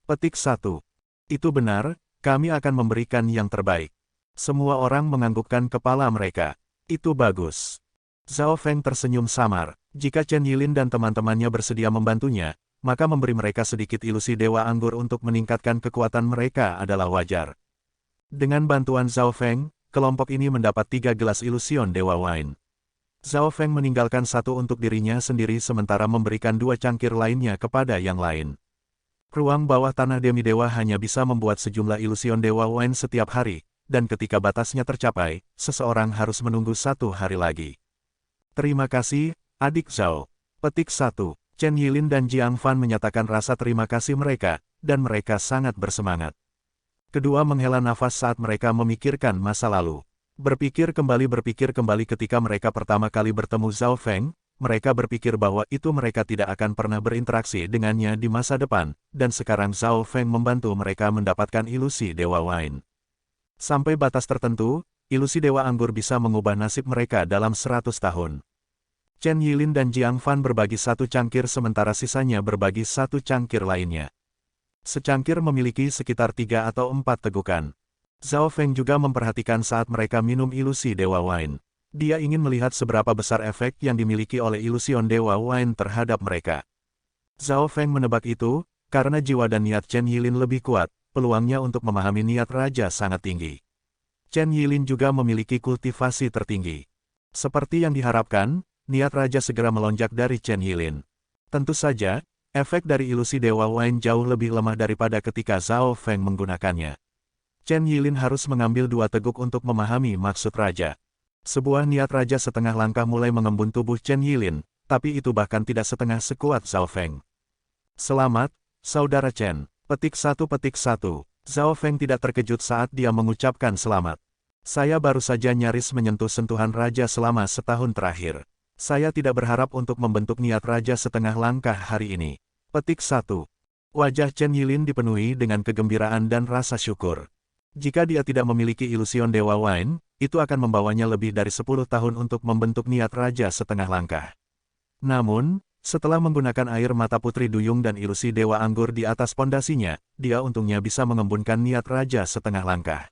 Petik 1. Itu benar, kami akan memberikan yang terbaik. Semua orang menganggukkan kepala mereka. Itu bagus. Zhao Feng tersenyum samar. Jika Chen Yilin dan teman-temannya bersedia membantunya, maka memberi mereka sedikit ilusi Dewa Anggur untuk meningkatkan kekuatan mereka adalah wajar. Dengan bantuan Zhao Feng, kelompok ini mendapat 3 gelas ilusion Dewa Wine. Zhao Feng meninggalkan satu untuk dirinya sendiri sementara memberikan 2 cangkir lainnya kepada yang lain. Ruang bawah tanah Demidewa hanya bisa membuat sejumlah ilusion Dewa Wine setiap hari, dan ketika batasnya tercapai, seseorang harus menunggu 1 hari lagi. Terima kasih, adik Zhao. Petik 1. Chen Yilin dan Jiang Fan menyatakan rasa terima kasih mereka, dan mereka sangat bersemangat. Kedua menghela nafas saat mereka memikirkan masa lalu. Berpikir kembali ketika mereka pertama kali bertemu Zhao Feng, mereka berpikir bahwa itu mereka tidak akan pernah berinteraksi dengannya di masa depan, dan sekarang Zhao Feng membantu mereka mendapatkan ilusi Dewa Wine. Sampai batas tertentu, ilusi Dewa Anggur bisa mengubah nasib mereka dalam 100 tahun. Chen Yilin dan Jiang Fan berbagi 1 cangkir sementara sisanya berbagi 1 cangkir lainnya. Secangkir memiliki sekitar 3 atau 4 tegukan. Zhao Feng juga memperhatikan saat mereka minum ilusi Dewa Wine. Dia ingin melihat seberapa besar efek yang dimiliki oleh ilusion Dewa Wine terhadap mereka. Zhao Feng menebak itu, karena jiwa dan niat Chen Yilin lebih kuat, peluangnya untuk memahami niat raja sangat tinggi. Chen Yilin juga memiliki kultivasi tertinggi. Seperti yang diharapkan, niat raja segera melonjak dari Chen Yilin. Tentu saja, efek dari ilusi Dewa Wine jauh lebih lemah daripada ketika Zhao Feng menggunakannya. Chen Yilin harus mengambil 2 teguk untuk memahami maksud raja. Sebuah niat raja setengah langkah mulai mengembun tubuh Chen Yilin, tapi itu bahkan tidak setengah sekuat Zhao Feng. Selamat, Saudara Chen. Petik 1. Zhao Feng tidak terkejut saat dia mengucapkan selamat. Saya baru saja nyaris menyentuh sentuhan raja selama setahun terakhir. Saya tidak berharap untuk membentuk niat raja setengah langkah hari ini. Petik 1. Wajah Chen Yilin dipenuhi dengan kegembiraan dan rasa syukur. Jika dia tidak memiliki ilusion Dewa Wine, itu akan membawanya lebih dari 10 tahun untuk membentuk niat raja setengah langkah. Namun, setelah menggunakan air mata Putri Duyung dan ilusi Dewa Anggur di atas pondasinya, dia untungnya bisa mengembunkan niat raja setengah langkah.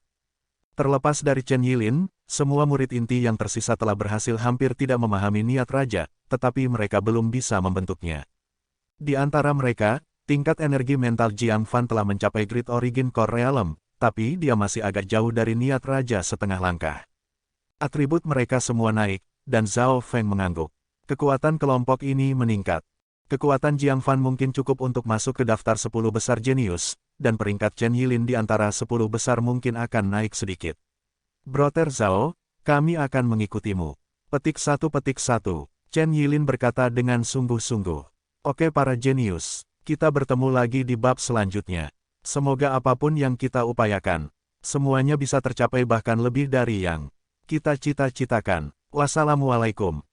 Terlepas dari Chen Yilin, semua murid inti yang tersisa telah berhasil hampir tidak memahami niat raja, tetapi mereka belum bisa membentuknya. Di antara mereka, tingkat energi mental Jiang Fan telah mencapai Great Origin Core Realm, tapi dia masih agak jauh dari niat raja setengah langkah. Atribut mereka semua naik, dan Zhao Feng mengangguk. Kekuatan kelompok ini meningkat. Kekuatan Jiang Fan mungkin cukup untuk masuk ke daftar 10 besar jenius, dan peringkat Chen Yilin di antara 10 besar mungkin akan naik sedikit. Brother Zhao, kami akan mengikutimu. Petik 1. Chen Yilin berkata dengan sungguh-sungguh. Oke para jenius, kita bertemu lagi di bab selanjutnya. Semoga apapun yang kita upayakan, semuanya bisa tercapai bahkan lebih dari yang kita cita-citakan. Wassalamualaikum.